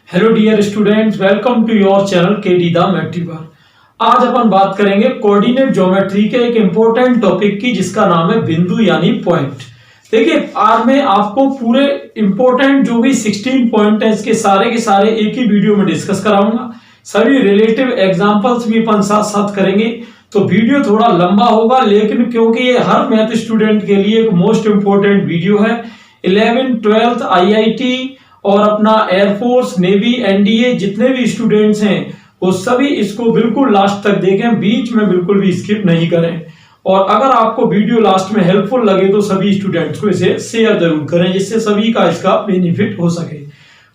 Hello dear students, welcome to your channel KD the math tutor. आज अपन बात करेंगे कोऑर्डिनेट ज्योमेट्री के एक इंपॉर्टेंट टॉपिक की, जिसका नाम है बिंदु यानी पॉइंट। देखिए, आज मैं आपको पूरे इंपॉर्टेंट जो भी 16 पॉइंट है इसके सारे के सारे एक ही वीडियो में डिस्कस कराऊंगा। सभी रिलेटिव एग्जांपल्स भी अपन साथ साथ करेंगे, तो वीडियो थोड़ा लंबा होगा, लेकिन क्योंकि ये हर मैथ स्टूडेंट के लिए एक मोस्ट इंपॉर्टेंट वीडियो है। 11th 12th IIT और अपना एयरफोर्स, नेवी, एनडीए जितने भी स्टूडेंट्स हैं वो सभी इसको बिल्कुल लास्ट तक देखें, बीच में बिल्कुल भी स्किप नहीं करें। और अगर आपको वीडियो लास्ट में हेल्पफुल लगे तो सभी स्टूडेंट्स को इसे शेयर जरूर करें, जिससे सभी का इसका बेनिफिट हो सके।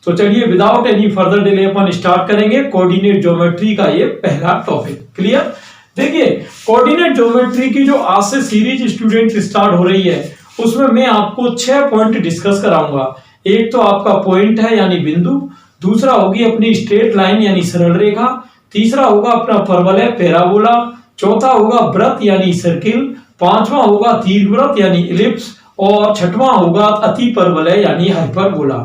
तो चलिए, विदाउट एनी फर्दर डिले अपन स्टार्ट करेंगे कोऑर्डिनेट ज्योमेट्री का ये पहला टॉपिक। क्लियर? देखिए, कोऑर्डिनेट ज्योमेट्री की जो आज से सीरीज स्टूडेंट स्टार्ट हो रही है उसमें मैं आपको 6 पॉइंट डिस्कस कराऊंगा। एक तो आपका पॉइंट है यानी बिंदु, दूसरा होगी अपनी स्ट्रेट लाइन यानी सरल रेखा, तीसरा होगा अपना परवलय पैराबोला, चौथा होगा वृत्त यानी सर्किल, पांचवा होगा दीर्घवृत्त यानी इलिप्स, और छठवां होगा अति परवलय यानी हाइपरबोला।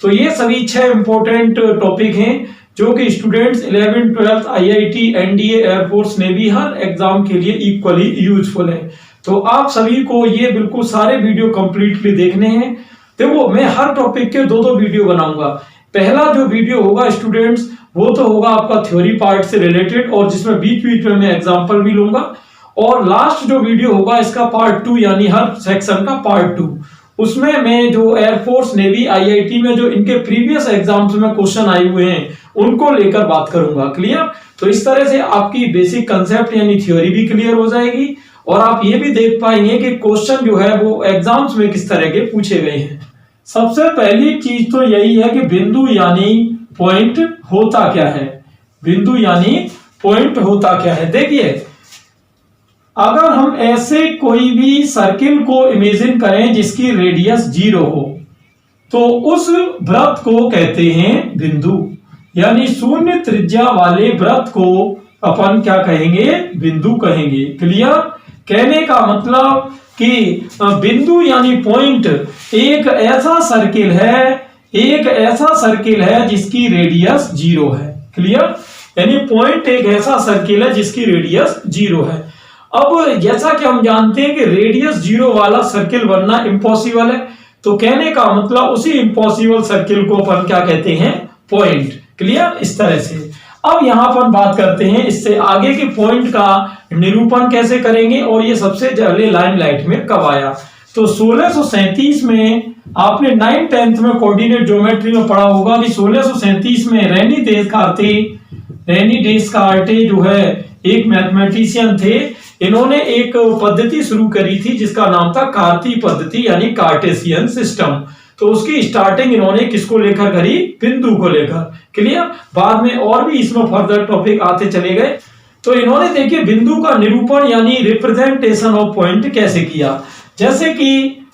तो ये सभी 6 इंपॉर्टेंट टॉपिक हैं जो कि students 11th 12th IIT, NDA, air force, navy हर एग्जाम के लिए इक्वली यूजफुल है। तो आप सभी को ये बिल्कुल सारे वीडियो कंप्लीटली देखने हैं। देखो, मैं हर टॉपिक के दो वीडियो बनाऊंगा। पहला जो वीडियो होगा स्टूडेंट्स वो तो होगा आपका थ्योरी पार्ट से रिलेटेड, और जिसमें बीच बीच में मैं एग्जांपल भी लूंगा। और लास्ट जो वीडियो होगा इसका पार्ट 2 यानी हर सेक्शन का पार्ट 2, उसमें मैं जो एयरफोर्स, नेवी, IIT में जो इनके प्रीवियस एग्जाम्स में क्वेश्चन आए हुए हैं उनको लेकर बात करूंगा। क्लियर? तो इस तरह से आपकी बेसिक कंसेप्ट यानी थ्योरी भी क्लियर हो जाएगी, और आप ये भी देख पाएंगे कि क्वेश्चन जो है वो एग्जाम्स में किस तरह के पूछे गए हैं। सबसे पहली चीज तो यही है कि बिंदु यानी पॉइंट होता क्या है। बिंदु यानी पॉइंट होता क्या है? देखिए, अगर हम ऐसे कोई भी सर्किल को इमेजिन करें जिसकी रेडियस 0 हो, तो उस वृत्त को कहते हैं बिंदु, यानी शून्य त्रिज्या वाले वृत्त को अपन क्या कहेंगे? बिंदु कहेंगे। क्लियर? कहने का मतलब कि बिंदु यानी पॉइंट एक ऐसा सर्किल है जिसकी रेडियस 0 है। क्लियर? यानी पॉइंट एक ऐसा सर्किल है जिसकी रेडियस 0 है। अब जैसा कि हम जानते हैं कि रेडियस 0 वाला सर्किल बनना इम्पॉसिबल है, तो कहने का मतलब उसी इम्पॉसिबल सर्किल को अपन क्या कहते हैं? पॉइंट। क्लियर? इस तरह से अब यहां पर बात करते हैं इससे आगे के पॉइंट का निरूपण कैसे करेंगे, और ये सबसे पहले लाइमलाइट में कब आया। तो 1637 में आपने 9th 10th में कोऑर्डिनेट ज्योमेट्री में पढ़ा होगा कि 1637 में रेनी डेस्कार्टे जो है एक मैथमेटिशियन थे। इन्होंने एक पद्धति शुरू करी थी जिसका नाम था कार्ती पद्धति यानी कार्टेशियन सिस्टम। तो उसकी स्टार्टिंग इन्होंने किसको लेकर करी? बिंदु को लेकर। क्लियर? बाद में और भी इसमें फर्दर टॉपिक आते चले गए। तो इन्होंने देखिए बिंदु का निरूपण यानी रिप्रेजेंटेशन ऑफ पॉइंट कैसे किया। जैसे कि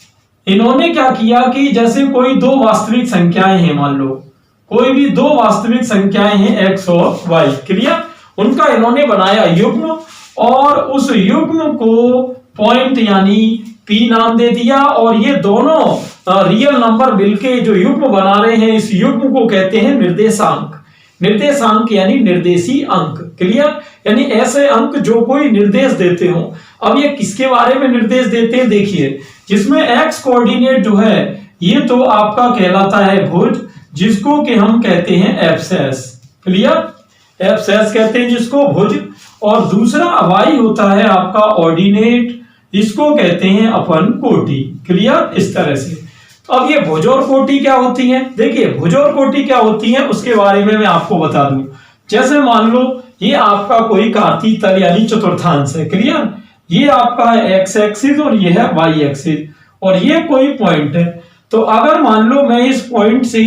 इन्होंने क्या किया कि जैसे कोई दो वास्तविक संख्याएं हैं, मान लो कोई भी दो वास्तविक संख्याएं हैं x और y। क्लियर? उनका इन्होंने बनाया युग्म, और उस युग्म को पॉइंट यानी P नाम दे दिया, और ये दोनों रियल नंबर मिलके जो युग्म बना रहे हैं इस युग्म को कहते हैं निर्देशांक। निर्देशांक यानी निर्देशी अंक। क्लियर? यानी ऐसे अंक जो कोई निर्देश देते हो। अब ये किसके बारे में निर्देश देते हैं? देखिए, जिसमें x कोऑर्डिनेट जो है ये तो आपका कहलाता है भुज, जिसको कि हम कहते हैं एब्सेस। क्लियर? एब्सेस कहते हैं जिसको भुज, और दूसरा y होता है आपका ऑर्डिनेट, इसको कहते हैं अपन कोटि। क्लियर? इस तरह से। तो अब ये भुज और कोटि क्या होती हैं? देखिए, भुज और कोटि क्या होती हैं उसके बारे में मैं आपको बता दूं। जैसे मान लो ये आपका कोई कार्तीय तल यानी चतुर्थांश है। क्लियर? ये आपका है x एक्सिस और ये है y एक्सिस, और ये कोई पॉइंट है। तो अगर मान लो मैं इस पॉइंट से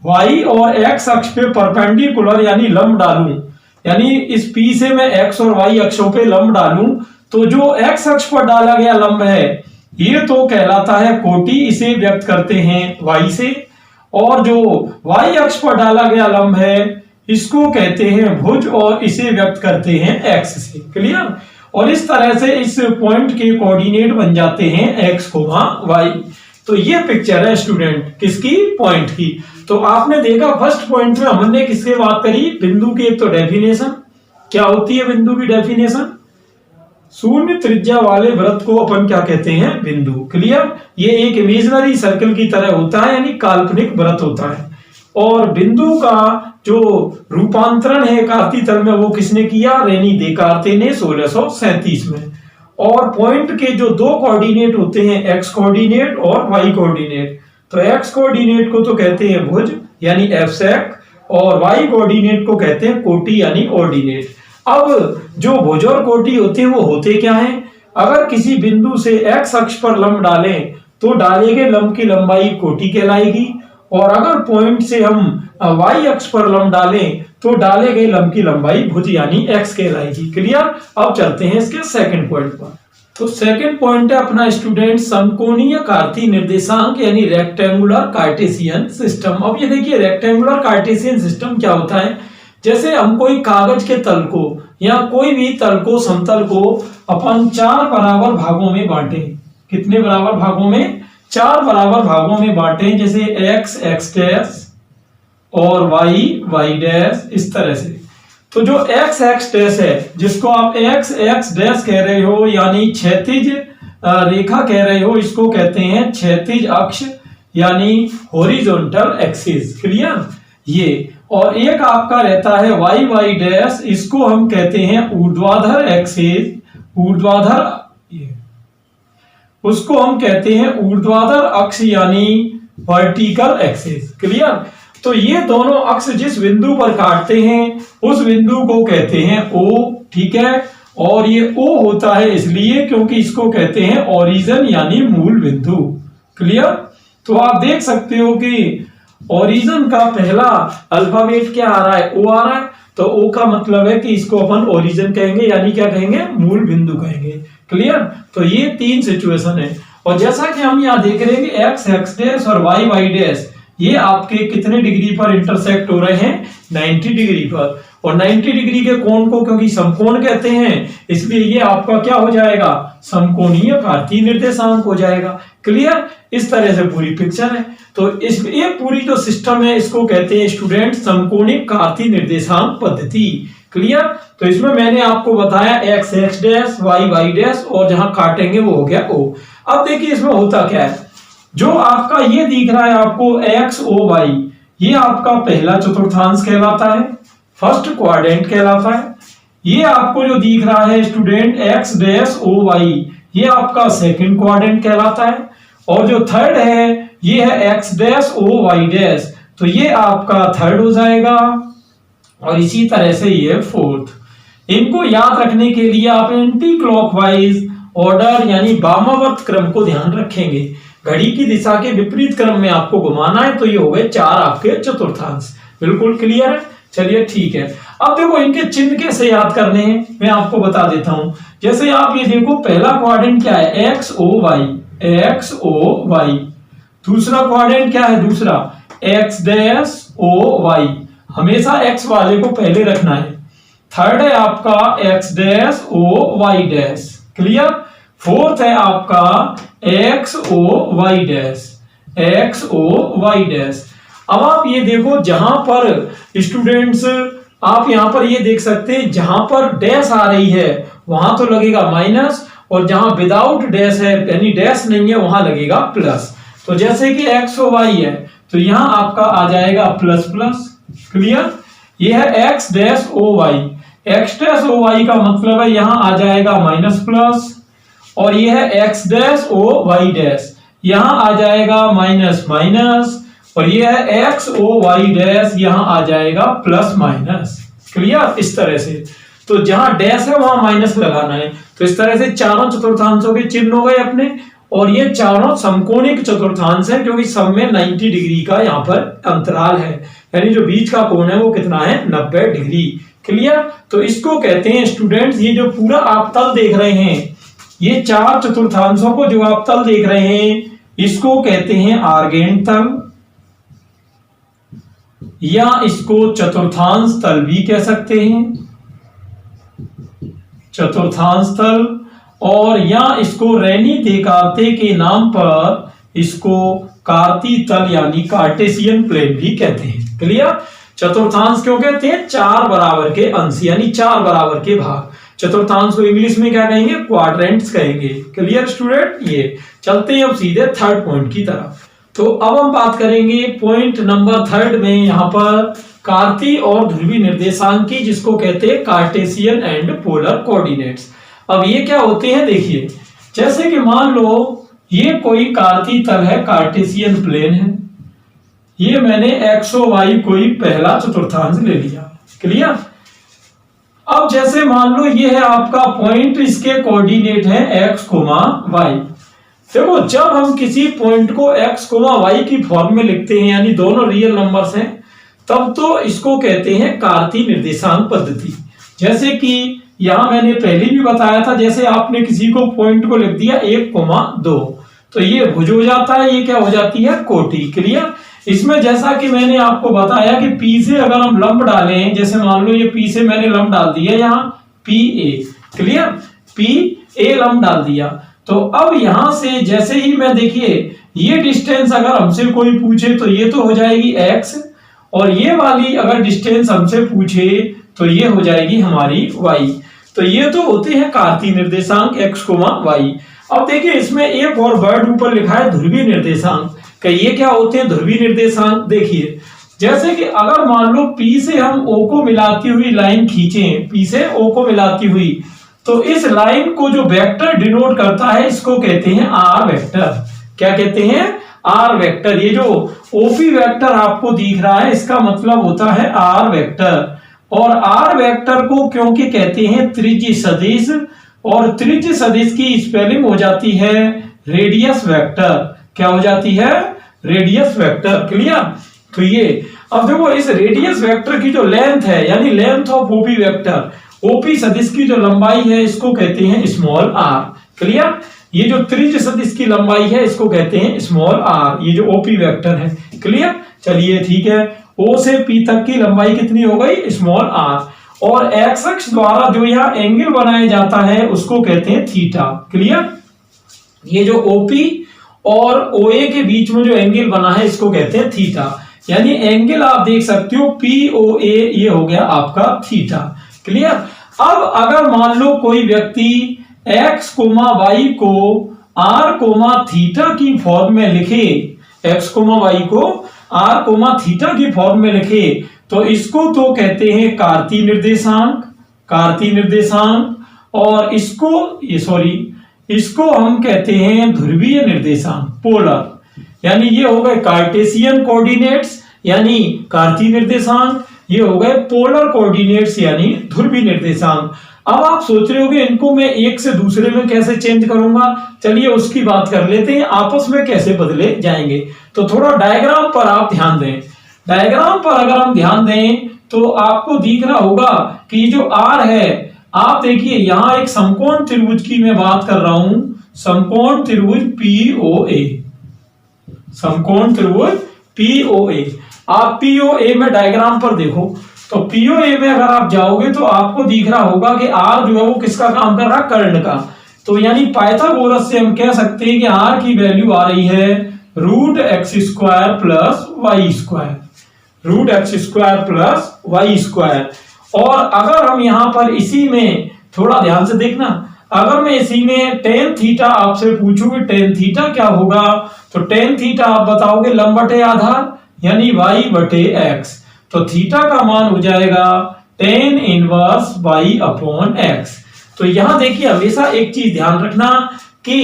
y और x अक्ष पे परपेंडिकुलर यानी लंब डालूं, यानी इस P से मैं x और y अक्षों पे लंब डालूं, तो जो x अक्ष पर डाला गया लंब है ये तो कहलाता है कोटि, इसे व्यक्त करते हैं y से, और जो y अक्ष पर डाला गया लंब है इसको कहते हैं भुज, और इसे व्यक्त करते हैं x से। क्लियर? और इस तरह से इस पॉइंट के कोऑर्डिनेट बन जाते हैं x, y। तो ये पिक्चर है स्टूडेंट किसकी? पॉइंट की। तो आपने देखा फर्स्ट पॉइंट में हमने किससे बात करी, बिंदु की एक तो डेफिनेशन, क्या होती है बिंदु की डेफिनेशन, शून्य त्रिज्या वाले वृत्त को अपन क्या कहते हैं, बिंदु। क्लियर, ये एक इमेजिनरी सर्कल की तरह होता है, यानी काल्पनिक वृत्त होता है। और बिंदु का जो रूपांतरण है एक आयतीय तल में वो किसने किया, रेनी देकार्ते ने 1637 में। और पॉइंट के जो दो कोऑर्डिनेट होते हैं, एक्स कोऑर्डिनेट और वाई कोऑर्डिनेट, तो एक्स कोऑर्डिनेट को तो कहते हैं भुज यानी एफसेक, और वाई कोऑर्डिनेट को कहते हैं कोटि यानी ऑर्डिनेट। अब जो भुज और कोटि होते हैं वो होते क्या हैं, अगर किसी बिंदु से एक्स अक्ष पर लंब डालें तो डाले गए लंब की लंबाई कोटि कहलाएगी, और अगर पॉइंट से हम वाई अक्ष पर लंब डालें तो डाले गए लंब की लंबाई भुज यानी एक्स कहलाएगी। क्लियर, अब चलते हैं इसके सेकंड पॉइंट पर। तो सेकंड पॉइंट है अपना स्टूडेंट समकोणीय कार्तीय निर्देशांक यानी रेक्टेंगुलर कार्टेशियन सिस्टम। अब ये देखिए रेक्टेंगुलर कार्टेशियन सिस्टम क्या होता है, जैसे हम कोई कागज के तल को या कोई भी तल को, समतल को अपन 4 बराबर भागों में बांटे, कितने बराबर भागों में, 4 बराबर भागों में बांटे, जैसे एक्स एक्स डैश और वाई वाई डैश, इस तरह से। तो जो एक्स एक्स डैश है जिसको आप एक्स एक्स डैश कह रहे हो यानी क्षैतिज रेखा कह रहे हो, इसको कहते हैं क्षैतिज अक्ष यानी हॉरिजॉन्टल एक्सिस। क्लियर, ये और एक आपका रहता है वाई वाई डैश, इसको हम कहते हैं ऊर्ध्वाधर एक्सिस, ऊर्ध्वाधर, उसको हम कहते हैं ऊर्ध्वाधर अक्ष यानी वर्टिकल एक्सिस। क्लियर, तो ये दोनों अक्ष जिस बिंदु पर काटते हैं उस बिंदु को कहते हैं ओ। ठीक है, और ये ओ होता है इसलिए क्योंकि इसको कहते हैं ओरिजिन यानी मूल बिंदु। क्लियर, तो आप देख सकते हो कि ओरिजिन का पहला अल्फाबेट क्या आ रहा है, ओ आ रहा है, तो ओ का मतलब है कि इसको अपन ओरिजिन कहेंगे यानी क्या कहेंगे, मूल बिंदु कहेंगे। क्लियर, तो ये 3 सिचुएशन है। और जैसा कि हम यहाँ देख रहे हैं कि एक्स एक्स डैश और वाई वाई डैश ये आपके कितने डिग्री पर इंटरसेक्ट हो रहे हैं, 90 डिग्री पर। और 90 डिग्री के कोण को क्योंकि समकोण कहते हैं इसलिए ये आपका क्या हो जाएगा, समकोणीय कार्तीय निर्देशांक हो जाएगा। क्लियर, इस तरह से पूरी पिक्चर है। तो इस ये पूरी जो सिस्टम है इसको कहते हैं स्टूडेंट समकोणिक कार्तीय निर्देशांक पद्धति। क्लियर, तो इसमें मैंने आपको बताया X X dash Y Y dash और जहां काटेंगे वो हो गया ओ। अब देखिए इसमें होता क्या है, जो आपका ये दिख रहा है आपको एक्स ओ वाई, ये आपका पहला चतुर्थांश कहलाता है, फर्स्ट क्वाड्रेंट कहलाता है। ये आपको जो दिख रहा है student X dash O Y, ये आपका सेकंड क्वाड्रेंट कहलाता है। और जो थर्ड है ये है X dash O Y dash, तो ये आपका थर्ड हो जाएगा। और इसी तरह से ये फोर्थ। इनको याद रखने के लिए आप एंटी क्लॉकवाइज ऑर्डर यानी वामावर्त क्रम को ध्यान रखेंगे। घड़ी की दिशा के विपरीत क्रम में आपको घुमाना है, तो ये हो गए 4 आपके चतुर्थांश। बिल्कुल क्लियर है, चलिए ठीक है। अब देखो इनके चिन्ह कैसे याद करने हैं मैं आपको बता देता हूं। जैसे आप ये देखो पहला क्वाड्रेंट क्या है, X O Y, X O Y. दूसरा क्वाड्रेंट क्या है, दूसरा एक्स डैश ओ वाई, हमेशा एक्स वाले को पहले रखना है। थर्ड है आपका X dash O Y dash. Clear, fourth है आपका X O Y dash, X O Y dash. अब आप ये देखो जहां पर स्टूडेंट्स आप यहां पर ये देख सकते हैं जहां पर डैश आ रही है वहां तो लगेगा माइनस, और जहां विदाउट डैश है यानी डैश नहीं है वहां लगेगा प्लस। तो जैसे कि एक्स ओ वाई है तो यहां आपका आ जाएगा प्लस प्लस। क्लियर, ये है X dash O Y, X dash O Y का मतलब है यहां आ जाएगा माइनस प्लस। और ये है X dash O Y dash, यहां आ जाएगा माइनस माइनस। और ये है एक्स ओ वाई डैश, यहां आ जाएगा प्लस माइनस। क्लियर, इस तरह से। तो जहां डैश है वहां माइनस लगाना है। तो इस तरह से चारों चतुर्थांशों के चिन्ह हो गए अपने। और ये चारों समकोणिक चतुर्थांश है क्योंकि सब में 90 डिग्री का यहाँ पर अंतराल है, यानी जो बीच का कोण है वो कितना है, 90 डिग्री। क्लियर, तो इसको कहते हैं स्टूडेंट्स, ये जो पूरा आप तल देख रहे हैं, ये 4 चतुर्थांशों को जो आप तल देख रहे हैं इसको कहते हैं आर्गेंट तल, या इसको चतुर्थांश तल भी कह सकते हैं, चतुर्थांश तल। और या इसको रेनी देकार्ते के नाम पर इसको कार्तीय तल यानी कार्टेशियन प्लेन भी कहते हैं। क्लियर। चतुर्थांश क्यों कहते हैं? 4 बराबर के अंश यानी 4 बराबर के भाग। चतुर्थांश को इंग्लिश में क्या कहेंगे? क्वाड्रेंट्स कहेंगे। Clear student. ये चलते हैं अब सीधे थर्ड पॉइंट की तरफ। तो अब हम बात करेंगे पॉइंट नंबर थर्ड में यहाँ पर कार्तीय और ध्रुवीय निर्देशांक की, जिसको कहते हैं कार्टेशियन एंड पोलर कोऑर्डिनेट्स। अब ये क्या होते हैं देखिए, जैसे कि मान लो ये कोई कार्तीय तल है, कार्टेशियन प्लेन है, ये मैंने एक्स और वाई कोई पहला चतुर्थांश ले लिया। क्लियर। अब जैसे मान लो ये है आपका पॉइंट, इसके कोऑर्डिनेट है एक्स कोमा वाई। देखो जब हम किसी पॉइंट को एक्स कोमा वाई की फॉर्म में लिखते हैं यानी दोनों रियल नंबर्स हैं, तब तो इसको कहते हैं कार्तीय निर्देशांक पद्धति। जैसे कि यहां मैंने पहले भी बताया था, जैसे आपने किसी को पॉइंट को लिख दिया 1,2 तो ये भुज हो जाता है, ये क्या हो जाती है? कोटि। क्लियर। इसमें जैसा कि मैंने आपको बताया कि P से अगर हम लंब डालें, जैसे मान लो ये P से मैंने लंब डाल दिया यहाँ PA। क्लियर। PA लंब डाल दिया, तो अब यहां से जैसे ही मैं देखिए ये डिस्टेंस अगर हमसे कोई पूछे तो ये तो हो जाएगी x, और ये वाली अगर डिस्टेंस हमसे पूछे तो ये हो जाएगी हमारी y। तो ये तो होते हैं कार्तीय निर्देशांक x, y। अब देखिए इसमें एक और वर्ड ऊपर लिखा है ध्रुवीय निर्देशांक। कि ये क्या होते हैं ध्रुवीय निर्देशांक? देखिए जैसे कि अगर मान लो P से हम O को मिलाती हुई लाइन खींचें, P से O को मिलाती हुई, तो इस लाइन को जो वेक्टर डिनोट करता है इसको कहते हैं आर वेक्टर। क्या कहते हैं? R vector. ये जो ओपी वेक्टर आपको दिख रहा है इसका मतलब होता है आर वेक्टर। और आर वेक्टर को क्योंकि कहते हैं त्रिज्य सदिश, और त्रिज्य सदिश की स्पेलिंग हो जाती है रेडियस वेक्टर। क्या हो जाती है? Radius vector. क्लियर। तो ये अब देखो इस रेडियस वेक्टर की जो लेंथ है यानी length of OP vector, OP सदिश की जो लंबाई है इसको कहते हैं स्मॉल आर। क्लियर। ये जो त्रिज्य सदिश की लंबाई है इसको कहते हैं स्मॉल आर, ये जो ओपी वेक्टर है। क्लियर। चलिए ठीक है, ओ से पी तक की लंबाई कितनी हो गई? Small are. और एक्स अक्ष द्वारा जो यहाँ एंगल बनाया जाता है उसको कहते हैं थीटा। क्लियर। ये जो ओपी और ओए के बीच में जो एंगल बना है इसको कहते हैं थीटा, यानी एंगल आप देख सकते हो POA, ये हो गया आपका थीटा। क्लियर। अब अगर मान लो कोई व्यक्ति x, y को r, थीटा की फॉर्म में लिखे, x, y को r, थीटा की फॉर्म में लिखे, तो इसको तो कहते हैं कार्तीय निर्देशांक, कार्तीय निर्देशांक। और इसको हम कहते हैं ध्रुवीय निर्देशांक, पोलर। यानी ये हो गए कार्टेशियन कोऑर्डिनेट्स यानी कार्तीय निर्देशांक, ये हो गए पोलर कोऑर्डिनेट्स यानी ध्रुवीय निर्देशांक। अब आप सोच रहे होंगे इनको मैं एक से दूसरे में कैसे चेंज करूंगा, चलिए उसकी बात कर लेते हैं, आपस में कैसे बदले जाएंगे। तो थोड़ा डायग्राम पर आप ध्यान दें। डायग्राम पर अगर हम ध्यान दें तो आपको दिख रहा होगा कि जो आर है, आप देखिए यहां एक समकोण त्रिभुज की मैं बात कर रहा हूं, समकोण त्रिभुज POA, समकोण त्रिभुज POA। आप POA में डायग्राम पर देखो तो POA में अगर आप जाओगे तो आपको दिख रहा होगा कि R जो है वो किसका काम कर रहा है? कर्ण का। तो यानी पाइथागोरस से हम कह सकते हैं कि R की वैल्यू आ रही है √x² plus y², √x² plus y²। और अगर हम यहां पर इसी में थोड़ा ध्यान से देखना, अगर मैं इसी में tan थीटा आपसे पूछूं कि tan थीटा क्या होगा, तो tan थीटा आप बताओगे लंब बटे आधार यानी y बटे x। तो थीटा का मान हो जाएगा tan inverse y upon x। तो यहां देखिए हमेशा एक चीज ध्यान रखना कि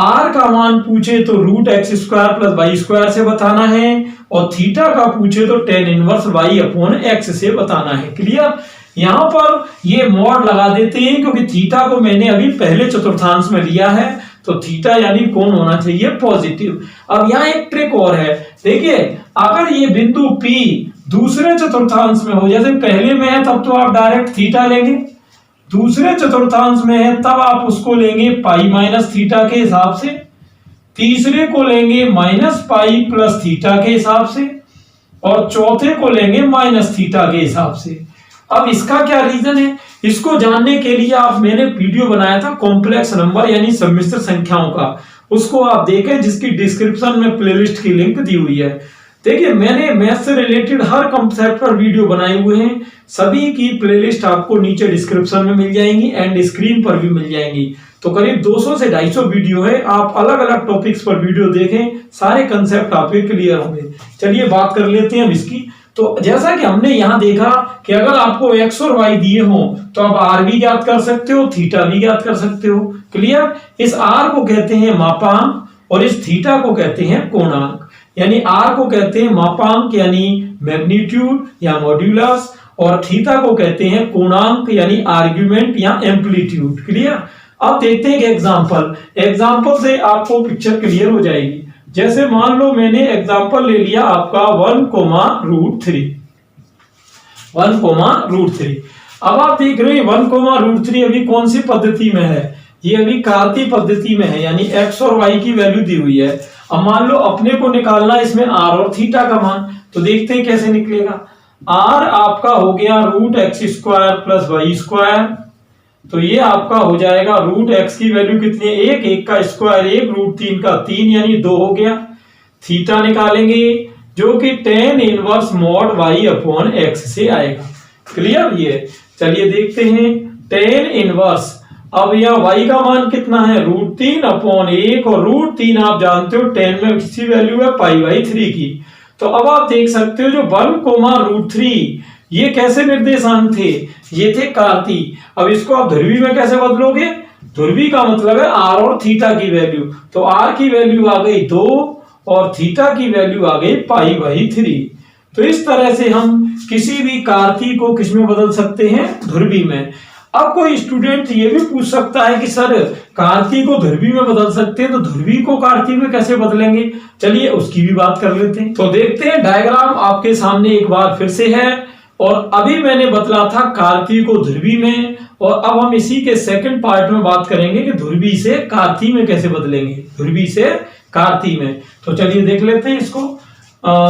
r का मान पूछे तो √x² प्लस y² से बताना है, और थीटा का पूछे तो tan inverse y upon x से बताना है। क्लियर। यहां पर ये मॉड लगा देते हैं क्योंकि थीटा को मैंने अभी पहले चतुर्थांश में लिया है, तो थीटा यानी कोण होना चाहिए पॉजिटिव। अब यहाँ एक ट्रिक और है, देखिए अगर ये बिंदु P दूसरे चतुर्थांश में हो, जैसे पहले में है तब तो आप डायरेक्ट थीटा लेंगे, दूसरे चतुर्थांश में है तब आप उसको लेंगे पाई माइनस थीटा के हिसाब से, तीसरे को लेंगे माइनस पाई प्लस थीटा के हिसाब से, और चौथे को लेंगे माइनस थीटा के हिसाब से। अब इसका क्या रीजन है, इसको जानने के लिए मैंने वीडियो बनाया था कॉम्प्लेक्स नंबर यानी सम्मिश्र संख्याओं का, उसको आप देखें, जिसकी डिस्क्रिप्शन में प्लेलिस्ट की लिंक दी हुई है। देखिए, मैंने मैथ से रिलेटेड हर कंसेप्ट पर वीडियो बनाए हुए हैं, सभी की प्लेलिस्ट आपको नीचे डिस्क्रिप्शन में मिल जाएंगी एंड स्क्रीन पर भी मिल जाएंगी। तो करीब 200 से 250 वीडियो है, आप अलग अलग टॉपिक्स पर वीडियो देखें, सारे कंसेप्ट आपके क्लियर होंगे। चलिए बात कर लेते हैं इसकी। तो जैसा कि हमने यहाँ देखा कि अगर आपको x और y दिए हों तो आप r भी ज्ञात कर सकते हो, थीटा भी ज्ञात कर सकते हो। क्लियर? इस r को कहते हैं मापांक और इस थीटा को कहते हैं कोणांक। यानी r को कहते हैं मापांक यानी मैग्नीट्यूड या मॉड्यूलस, और थीटा को कहते हैं कोणांक यानी आर्ग्यूमेंट या एम्पलीट्यूड। क्लियर? अब देखते हैं एग्जाम्पल से आपको पिक्चर क्लियर हो जाएगी। जैसे मान लो मैंने एग्जाम्पल ले लिया आपका 1,√3। 1,√3। अब आप देख रहे हैं 1,√3 अभी कौन सी पद्धति में है? ये अभी कार्तीय पद्धति में है, यानी x और y की वैल्यू दी हुई है। अब मान लो अपने को निकालना है इसमें r और थीटा का मान, तो देखते हैं कैसे निकलेगा। r आपका हो गया √x² + y², तो ये आपका हो जाएगा √x की वैल्यू कितनी है? 1, 1 का स्क्वायर 1, √3 का 3 यानी 2 हो गया। थीटा निकालेंगे जो कि tan इनवर्स mod y/x से आएगा। क्लियर? ये चलिए देखते हैं tan इनवर्स। अब यह y का मान कितना है? √3/1, और √3 आप जानते हो tan में किसी वैल्यू है π/3 की। तो अब आप देख सकते हो जो 1,√3 ये कैसे निर्देशांक थे? ये थे कार्तीय। अब इसको आप ध्रुवी में कैसे बदलोगे? ध्रुवी का मतलब है r और थीटा की वैल्यू, तो r की वैल्यू आ गई 2 और थीटा की वैल्यू आ गई π/3। तो इस तरह से हम किसी भी कार्तीय को किस में बदल सकते हैं? ध्रुवी में। अब कोई स्टूडेंट ये भी पूछ सकता है कि सर कार्तीय को ध्रुवी में बदल सकते हैं, तो ध्रुवी को कार्तीय में कैसे बदलेंगे? चलिए उसकी भी बात कर लेते हैं। तो देखते हैं, डायग्राम आपके सामने एक बार फिर से है, और अभी मैंने बतला था कार्तीय को ध्रुवी में, और अब हम इसी के सेकंड पार्ट में बात करेंगे कि ध्रुवी से कार्तीय में कैसे बदलेंगे, ध्रुवी से कार्तीय में। तो चलिए देख लेते हैं इसको।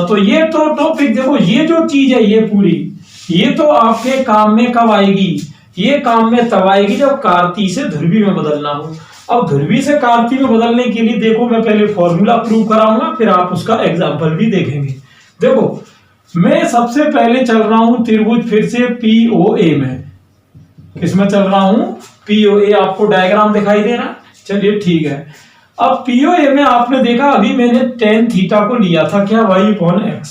तो ये तो टॉपिक देखो, ये जो चीज है ये पूरी, ये तो आपके काम में कब आएगी? ये काम में तब आएगी जब कार्तीय से ध्रुवी में बदलना हो। अब ध्रुवी से कार्तीय में बदलने के लिए देखो, मैं पहले फॉर्मूला प्रूव कराऊंगा, फिर आप उसका एग्जाम्पल भी देखेंगे। देखो, मैं सबसे पहले चल रहा हूं त्रिभुज फिर से POA में। किसमें चल रहा हूं? POA। आपको डायग्राम दिखाई दे रहा? चलिए ठीक है। अब POA में आपने देखा अभी मैंने tan थीटा को लिया था, क्या? y/x।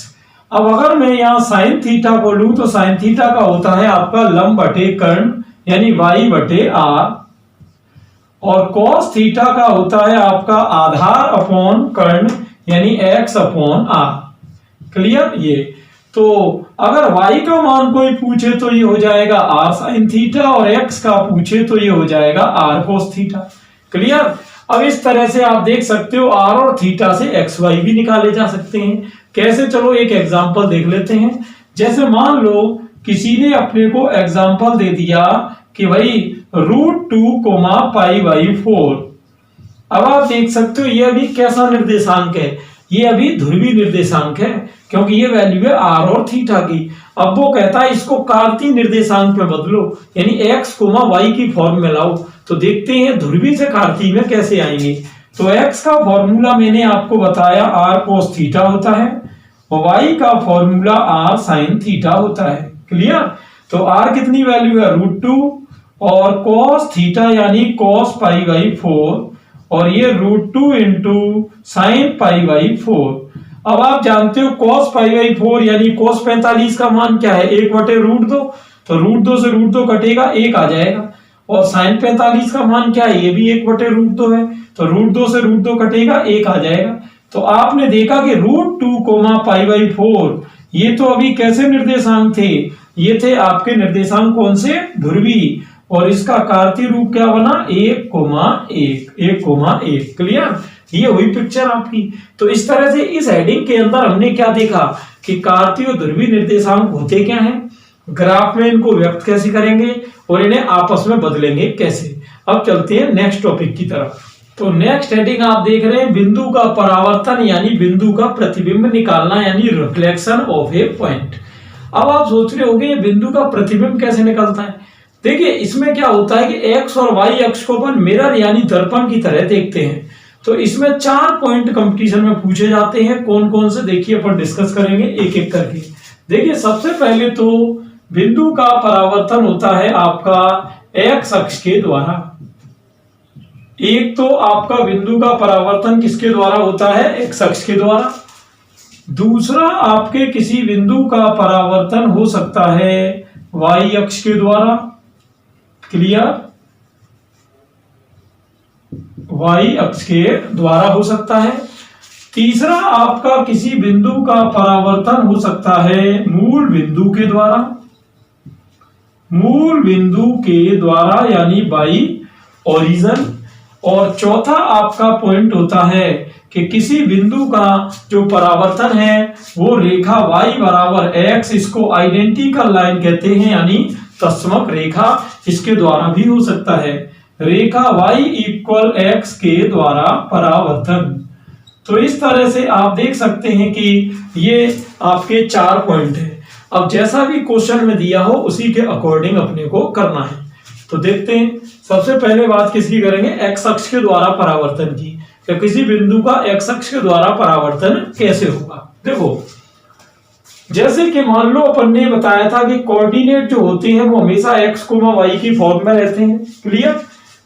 अब अगर मैं यहाँ sin थीटा को लूं तो sin थीटा का होता है आपका लंब बटे कर्ण यानी y/r, और cos थीटा का होता है आपका आधार अपॉन कर्ण यानी x/r। क्लियर? ये तो अगर y का मान कोई पूछे तो ये हो जाएगा r sin थीटा, और x का पूछे तो ये हो जाएगा r cos थीटा। क्लियर? अब इस तरह से आप देख सकते हो r और थीटा से xy भी निकाले जा सकते हैं। कैसे? चलो एक एग्जांपल देख लेते हैं। जैसे मान लो किसी ने अपने को एग्जांपल दे दिया कि भाई √2, π/4। अब आप देख सकते हो ये अभी कैसा निर्देशांक है? ये अभी ध्रुवी निर्देशांक है, क्योंकि ये वैल्यू है r और थीटा की। अब वो कहता है इसको कार्तीय निर्देशांक में बदलो, यानी x, y की फॉर्म में लाओ। तो देखते हैं ध्रुवी से कार्तीय में कैसे आएंगे। तो x का फॉर्मूला मैंने आपको बताया r cos थीटा होता है, और y का फॉर्मूला r sin थीटा होता है। क्लियर? तो r कितनी वैल्यू है? √2, और cos थीटा यानी cos π/4, और ये √2 इंटू sin π/4। अब आप जानते हो cos π/4 यानी cos 45 का मान क्या है? 1/√2। तो √2 से √2 कटेगा, 1 आ जाएगा। और sin 45 का मान क्या है? ये भी 1/√2 है, तो √2 से √2 कटेगा, 1 आ जाएगा। तो आपने देखा कि √2, π/4 ये तो अभी कैसे निर्देशांक थे? ये थे आपके निर्देशांक कौन से? ध्रुवी। और इसका कार्तीय रूप क्या बना? 1,1। क्लियर? ये हुई पिक्चर आपकी। तो इस तरह से इस हेडिंग के अंदर हमने क्या देखा कि कार्तीय और ध्रुवी निर्देशांक होते क्या हैं, ग्राफ में इनको व्यक्त कैसे करेंगे, और इन्हें आपस में बदलेंगे कैसे। अब चलते हैं नेक्स्ट टॉपिक की तरफ। तो नेक्स्ट हेडिंग आप देख रहे हैं बिंदु का परावर्तन यानी बिंदु का प्रतिबिंब निकालना यानी रिफ्लेक्शन ऑफ ए पॉइंट। अब आप सोच रहे होंगे बिंदु का प्रतिबिंब कैसे निकलता है। देखिए इसमें क्या होता है कि x और y अक्ष को अपन मिरर यानी दर्पण की तरह देखते हैं। तो इसमें 4 पॉइंट कंपटीशन में पूछे जाते हैं। कौन कौन से देखिए अपन डिस्कस करेंगे एक एक करके। देखिए सबसे पहले तो बिंदु का परावर्तन होता है आपका एक्स अक्ष के द्वारा। एक तो आपका बिंदु का परावर्तन किसके द्वारा होता है? एक्स अक्ष के द्वारा। दूसरा आपके किसी बिंदु का परावर्तन हो सकता है वाई अक्ष के द्वारा। क्लियर? वाई अक्ष के द्वारा हो सकता है। तीसरा आपका किसी बिंदु का परावर्तन हो सकता है मूल बिंदु के द्वारा। मूल बिंदु के द्वारा यानी बाई ओरिजिन। और चौथा आपका पॉइंट होता है कि किसी बिंदु का जो परावर्तन है वो रेखा y बराबर x, इसको आइडेंटिकल लाइन कहते हैं यानी तत्समक रेखा, इसके द्वारा भी हो सकता है। रेखा y इक्वल x के द्वारा परावर्तन। तो इस तरह से आप देख सकते हैं कि ये आपके 4 पॉइंट है। अब जैसा भी क्वेश्चन में दिया हो उसी के अकॉर्डिंग अपने को करना है। तो देखते हैं, सबसे पहले बात किसकी करेंगे? एक्स अक्ष के द्वारा परावर्तन की। कि किसी बिंदु का एक्स अक्ष के द्वारा परावर्तन कैसे होगा। देखो जैसे कि मान लो अपन ने बताया था कि कोऑर्डिनेट जो होते हैं वो हमेशा एक्स कोमा वाई की फॉर्म में रहते हैं। क्लियर?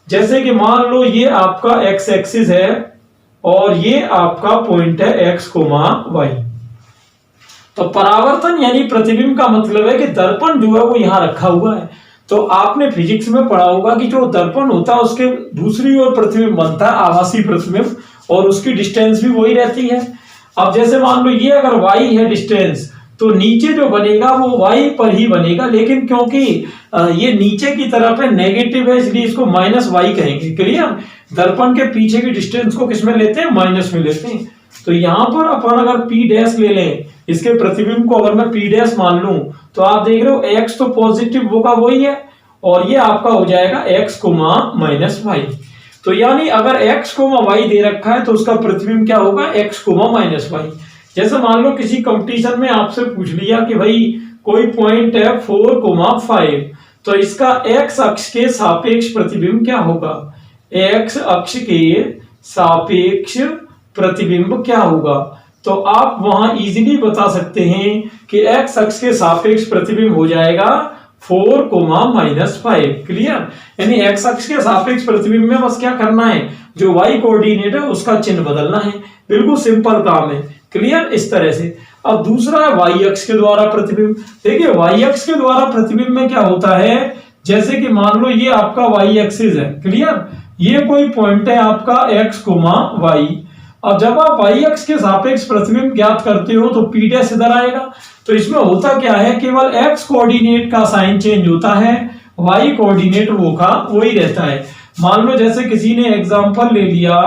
जैसे कि मान लो ये आपका एक्स एक्सिस है और ये आपका पॉइंट है एक्स कोमा वाई। तो परावर्तन यानी प्रतिबिंब का मतलब है कि दर्पण जो है वो यहां रखा हुआ है। तो आपने फिजिक्स में पढ़ा होगा कि जो दर्पण होता है उसके दूसरी ओर प्रतिबिंब बनता है, आभासी प्रतिबिंब, और उसकी डिस्टेंस भी वही रहती है। अब जैसे मान लो ये अगर y है डिस्टेंस, तो नीचे जो बनेगा वो y पर ही बनेगा, लेकिन क्योंकि ये नीचे की तरफ है नेगेटिव है इसलिए इसको -y कहेंगे। क्लियर? दर्पण के पीछे की डिस्टेंस को किस में लेते हैं? माइनस में लेते हैं। तो यहां पर अपन अगर p डैश ले लें, इसके प्रतिबिंब को अगर मैं p डैश मान लूं, तो आप देख रहे हो x तो पॉजिटिव होगा वही है, और ये आपका हो जाएगा x कोमा -y। तो यानी अगर x कोमा y दे रखा है तो उसका प्रतिबिंब क्या होगा? x comma -y। जैसे मान लो किसी कंपटीशन में आपसे पूछ लिया कि भाई कोई पॉइंट है 4,5, तो इसका x अक्ष के सापेक्ष प्रतिबिंब क्या होगा? x अक्ष के सापेक्ष प्रतिबिंब क्या होगा? तो आप वहां इजीली बता सकते हैं कि x अक्ष के सापेक्ष प्रतिबिंब हो जाएगा 4,-5। क्लियर? यानी x अक्ष के सापेक्ष प्रतिबिंब में बस क्या करना है? जो y कोऑर्डिनेट है उसका चिन्ह बदलना है। बिल्कुल सिंपल काम है। क्लियर? इस तरह से। अब दूसरा है y अक्ष के द्वारा प्रतिबिंब। देखिए y अक्ष के द्वारा प्रतिबिंब में क्या होता है, जैसे कि मान लो ये आपका y एक्सिस है। क्लियर? ये कोई पॉइंट है आपका x, y। अब जब आप y अक्ष के सापेक्ष प्रतिबिंब ज्ञात करते हो तो p डैश इधर आएगा। तो इसमें होता क्या है, केवल x कोऑर्डिनेट का साइन चेंज होता है, y कोऑर्डिनेट वो का वही रहता है। मान लो जैसे किसी ने एग्जांपल ले लिया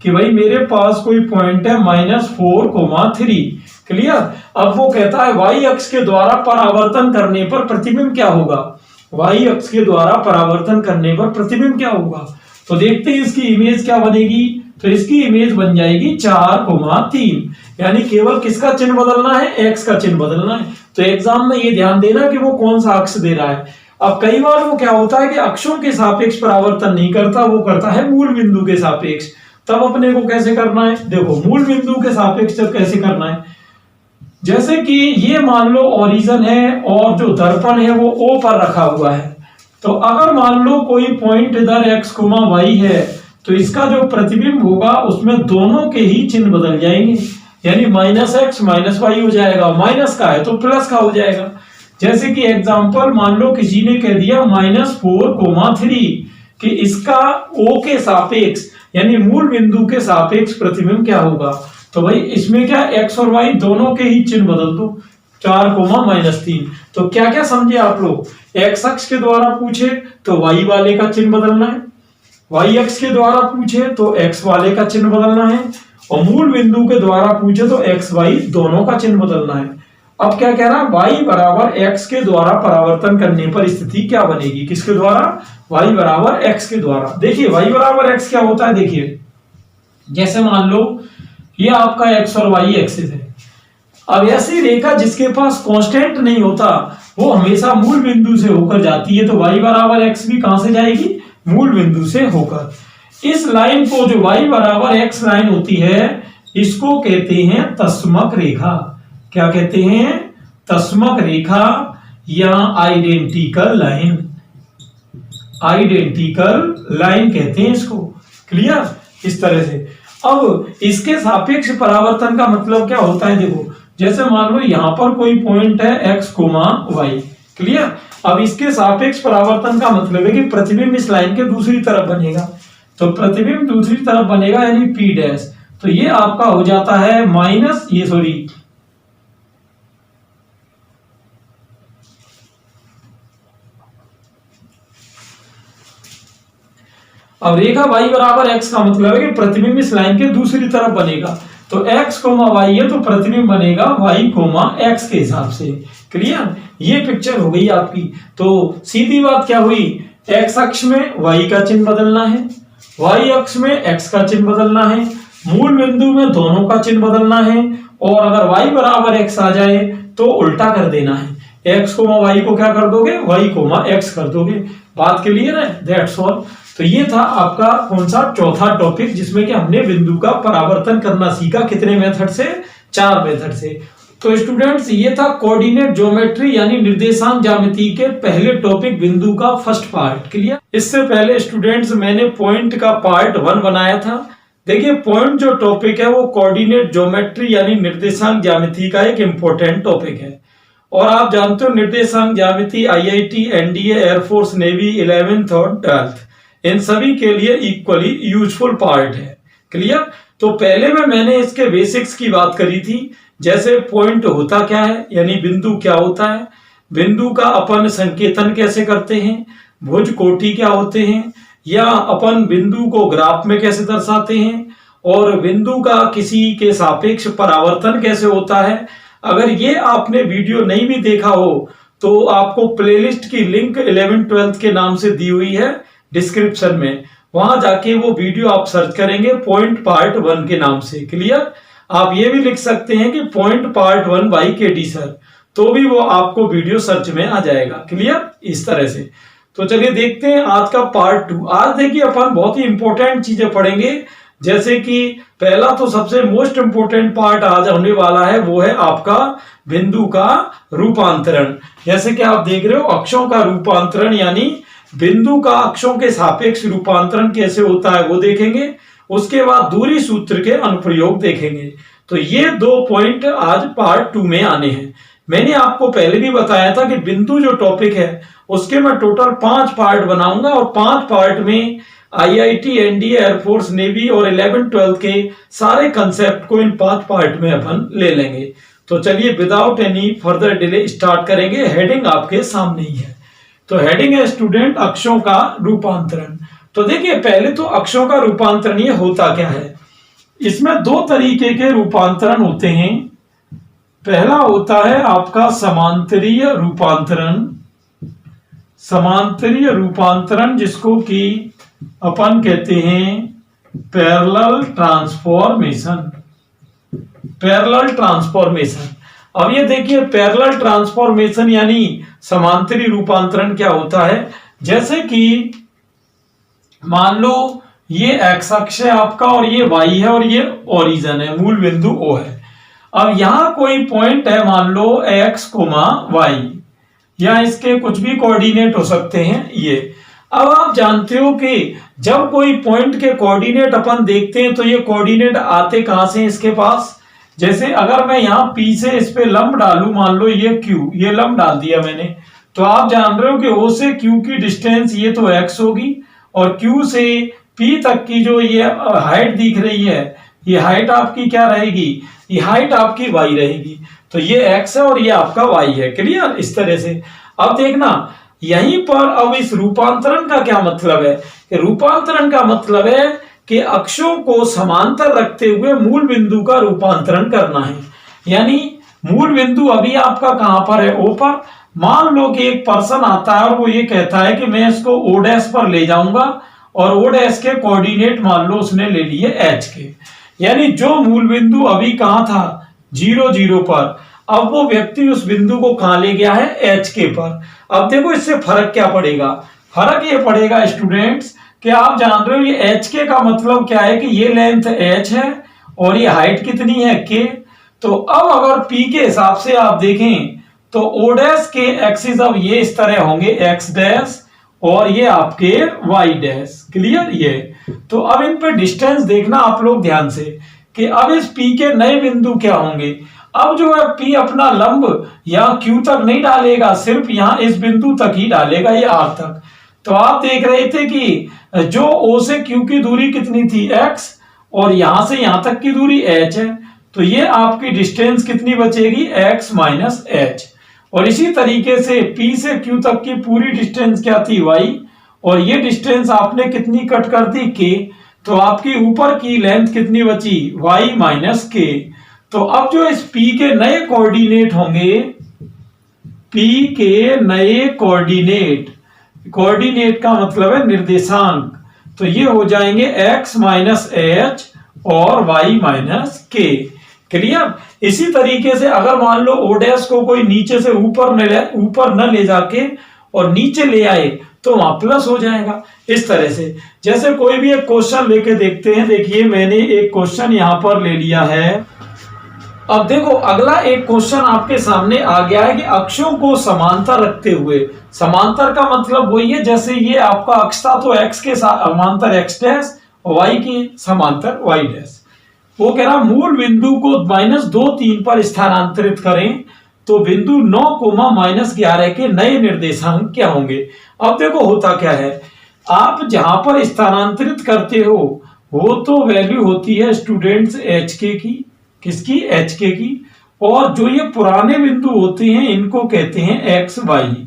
कि भाई मेरे पास कोई पॉइंट है -4,3। क्लियर? अब वो कहता है y अक्ष के द्वारा परावर्तन करने पर प्रतिबिंब क्या होगा? y अक्ष के द्वारा परावर्तन करने पर प्रतिबिंब क्या होगा? तो देखते हैं इसकी इमेज क्या बनेगी। तो इसकी इमेज बन जाएगी 4,3। यानी केवल किसका चिन्ह बदलना है? x का चिन्ह बदलना है। तो एग्जाम में ये ध्यान देना कि वो कौन सा अक्ष दे रहा है। अब कई बार वो क्या होता है कि अक्षों के सापेक्ष परावर्तन नहीं करता, वो करता है मूल बिंदु के सापेक्ष। तब अपने को कैसे करना है? देखो मूल बिंदु के सापेक्ष तब कैसे करना है, जैसे कि ये मान लो ओरिजिन है और जो दर्पण है वो O पर रखा हुआ है। तो अगर मान लो कोई पॉइंट इधर x, y है, तो इसका जो प्रतिबिंब होगा उसमें दोनों के ही चिन्ह बदल जाएंगे। यानी -x -y हो जाएगा, माइनस का है तो प्लस का हो जाएगा। जैसे कि एग्जांपल मान लो किसी ने कह दिया -4,3 कि इसका O के सापेक्ष यानी मूल बिंदु के सापेक्ष प्रतिबिंब क्या होगा। तो भाई इसमें क्या x और y दोनों के ही चिन्ह बदल दो, 4,-3। तो क्या क्या समझे आप लोग? x अक्ष के द्वारा पूछे तो y वाले का चिन्ह बदलना है, y अक्ष के द्वारा पूछे तो x वाले का चिन्ह बदलना है, और मूल बिंदु के द्वारा पूछे तो x y दोनों का चिन्ह बदलना है। अब क्या कह रहा है? y बराबर x के द्वारा परावर्तन करने पर स्थिति क्या बनेगी? किसके द्वारा? y बराबर x के द्वारा। देखिए y बराबर x क्या होता है, देखिए जैसे मान लो ये आपका x और y एक्सिस है। अब ऐसी रेखा जिसके पास कांस्टेंट नहीं होता वो हमेशा मूल बिंदु से होकर जाती है, तो y बराबर x भी कहां से जाएगी? मूल बिंदु से होकर। इस लाइन को जो y बराबर x लाइन होती है इसको कहते हैं तस्मक रेखा। क्या कहते हैं? तस्मक रेखा या आइडेंटिकल लाइन। आइडेंटिकल लाइन कहते हैं इसको। क्लियर? इस तरह से। अब इसके सापेक्ष परावर्तन का मतलब क्या होता है? देखो, जैसे मान लो यहां पर कोई पॉइंट है x, y। क्लियर? अब इसके सापेक्ष परावर्तन का मतलब है कि प्रतिबिंब इस लाइन के दूसरी तरफ बनेगा। तो प्रतिबिंब दूसरी तरफ बनेगा यानी P डैश। तो ये आपका हो जाता है माइनस अब रेखा y बराबर x का मतलब है कि प्रतिबिंब इस लाइन के दूसरी तरफ बनेगा। तो x, y है तो प्रतिबिंब बनेगा y, x के हिसाब से। क्लियर? ये पिक्चर हो गई आपकी। तो सीधी बात क्या हुई? x अक्ष में y का चिन्ह बदलना है, y अक्ष में x का चिन्ह बदलना है, मूल बिंदु में दोनों का चिन्ह बदलना है, और अगर y बराबर x आ जाए तो उल्टा कर देना है। x, y को क्या कर दोगे? y, x कर दोगे। बात क्लियर है? That's all. तो ये था आपका कौन सा? चौथा टॉपिक, जिसमें कि हमने बिंदु का परावर्तन करना सीखा। कितने मेथड से? 4 मेथड से। तो स्टूडेंट्स, ये था कोऑर्डिनेट ज्योमेट्री यानी निर्देशांक ज्यामिति के पहले टॉपिक बिंदु का फर्स्ट पार्ट। क्लियर? इससे पहले स्टूडेंट्स मैंने पॉइंट का पार्ट 1 बनाया था। देखिए, पॉइंट जो टॉपिक है वो कोऑर्डिनेट ज्योमेट्री यानी निर्देशांक ज्यामिति का एक इंपॉर्टेंट टॉपिक है। और आप जानते हो निर्देशांक ज्यामिति IIT, NDA, air force, navy 11th और 12th इन सभी के लिए इक्वली यूजफुल पार्ट है। क्लियर? तो पहले में मैंने इसके बेसिक्स की बात करी थी, जैसे पॉइंट होता क्या है यानी बिंदु क्या होता है, बिंदु का अपन संकेतन कैसे करते हैं, भुज कोटि क्या होते हैं, या अपन बिंदु को ग्राफ में कैसे दर्शाते हैं, और बिंदु का किसी के सापेक्ष परावर्तन कैसे होता है। अगर ये आपने वीडियो नहीं भी देखा हो तो आपको प्लेलिस्ट की लिंक 11th-12th के नाम से दी हुई है डिस्क्रिप्शन में, वहां जाके वो वीडियो आप सर्च करेंगे पॉइंट पार्ट 1 के नाम से। क्लियर? आप ये भी लिख सकते हैं कि point part 1 by KD sir, तो भी वो आपको वीडियो सर्च में आ जाएगा। क्लियर? इस तरह से। तो चलिए देखते हैं आज का पार्ट 2। आज देखिए अपन बहुत ही इंपॉर्टेंट चीजें पढ़ेंगे, जैसे कि पहला तो सबसे मोस्ट इंपॉर्टेंट पार्ट आज होने वाला है वो है आपका बिंदु का रूपांतरण। जैसे कि आप देख रहे हो अक्षों का रूपांतरण यानी बिंदु का अक्षों के सापेक्ष रूपांतरण कैसे होता है वो देखेंगे। उसके बाद दूरी सूत्र के अनुप्रयोग देखेंगे। तो ये 2 पॉइंट आज पार्ट 2 में आने हैं। मैंने आपको पहले भी बताया था कि बिंदु जो टॉपिक है उसके मैं टोटल 5 पार्ट बनाऊंगा, और 5 पार्ट में IIT, NDA, एयरफोर्स, नेवी और 11th-12th के सारे कंसेप्ट को इन 5 पार्ट में अपन ले लेंगे। तो चलिए without any further delay start करेंगे। हेडिंग आपके सामने ही है। तो हेडिंग है स्टूडेंट अक्षों का रूपांतरण। तो देखिए पहले तो अक्षों का रूपांतरण ये होता क्या है। इसमें 2 तरीके के रूपांतरण होते हैं। पहला होता है आपका समांतरीय रूपांतरण। समांतरीय रूपांतरण जिसको कि अपन कहते हैं पैरेलल ट्रांसफॉर्मेशन। Parallel transformation. अब ये देखिए पैरेलल ट्रांसफॉर्मेशन यानी समांतरी रूपांतरण क्या होता है। जैसे कि मान लो ये x अक्ष है आपका और ये y है और ये ओरिजिन है, मूल बिंदु O है। अब यहां कोई पॉइंट है मान लो x, y, या इसके कुछ भी कोऑर्डिनेट हो सकते हैं ये। अब आप जानते हो कि जब कोई पॉइंट के कोऑर्डिनेट अपन देखते हैं तो ये कोऑर्डिनेट आते कहां से इसके पास। जैसे अगर मैं यहाँ P से इस पे लंब डालू, मान लो ये Q, ये लंब डाल दिया मैंने, तो आप जान रहे हो कि O से Q की डिस्टेंस ये तो x होगी, और Q से P तक की जो ये हाइट दिख रही है ये हाइट आपकी क्या रहेगी, ये हाइट आपकी y रहेगी। तो ये x है और ये आपका y है। क्लियर? इस तरह से। अब देखना यहीं पर अब इस रूपांतरण का क्या मतलब है कि रूपांतरण का मतलब है कि अक्षों को समांतर रखते हुए मूल बिंदु का रूपांतरण करना है। यानी मूल बिंदु अभी आपका कहां पर है, O पर। मान लो कि एक पर्सन आता है और वो ये कहता है कि मैं इसको O' पर ले जाऊंगा, और O' के कोऑर्डिनेट मान लो उसने ले लिए H के। यानी जो मूल बिंदु अभी कहां था 0, 0 पर, अब वो व्यक्ति उस बिंदु को कहां ले गया है H के पर। अब देखो इससे फर्क क्या पड़ेगा। फर्क ये पड़ेगा स्टूडेंट्स कि आप जान रहे हो ये एच के का मतलब क्या है कि ये लेंथ एच है और ये हाइट कितनी है के। तो अब अगर पी के हिसाब से आप देखें तो ओ डैश के एक्सिस अब ये इस तरह होंगे एक्स डैश और ये आपके वाई डैश। क्लियर ये। तो अब इन पे डिस्टेंस देखना आप लोग ध्यान से कि अब इस पी के नए बिंदु क्या होंगे। अब जो है पी अपना लंब यहाँ क्यू तक नहीं डालेगा, सिर्फ यहाँ इस बिंदु तक ही डालेगा, ये आर तक। तो आप देख रहे थे कि जो ओ से क्यू की दूरी कितनी थी एक्स और यहां से यहां तक की दूरी एच है, तो ये आपकी डिस्टेंस कितनी बचेगी एक्स माइनस एच। और इसी तरीके से P से Q तक की पूरी डिस्टेंस क्या थी y और ये डिस्टेंस आपने कितनी कट कर दी k, तो आपकी ऊपर की लेंथ कितनी बची y माइनस k। तो अब जो इस P के नए कोऑर्डिनेट होंगे, P के नए कोऑर्डिनेट का मतलब है निर्देशांक, तो ये हो जाएंगे x माइनस एच और y माइनस k। क्लियर। इसी तरीके से अगर मान लो ओ डैश को कोई नीचे से ऊपर न ले जाके और नीचे ले आए तो वहां प्लस हो जाएगा इस तरह से। जैसे कोई भी एक क्वेश्चन लेके देखते हैं। देखिए मैंने एक क्वेश्चन यहां पर ले लिया है। अब देखो अगला एक क्वेश्चन आपके सामने आ गया है कि अक्षों को समांतर रखते हुए, समांतर का मतलब वही है जैसे ये आपका अक्ष था तो एक्स के समांतर एक्स डैश और वाई के समांतर वाई डैश। वो कह रहा मूल बिंदु को -2, 3 पर स्थानांतरित करें तो बिंदु 9, -11 के नए निर्देशांक क्या होंगे। अब देखो होता क्या है, आप जहां पर स्थानांतरित करते हो वो तो वैल्यू होती है स्टूडेंट्स एच के की, किसकी एच के की, और जो ये पुराने बिंदु होते हैं इनको कहते हैं एक्स वाई,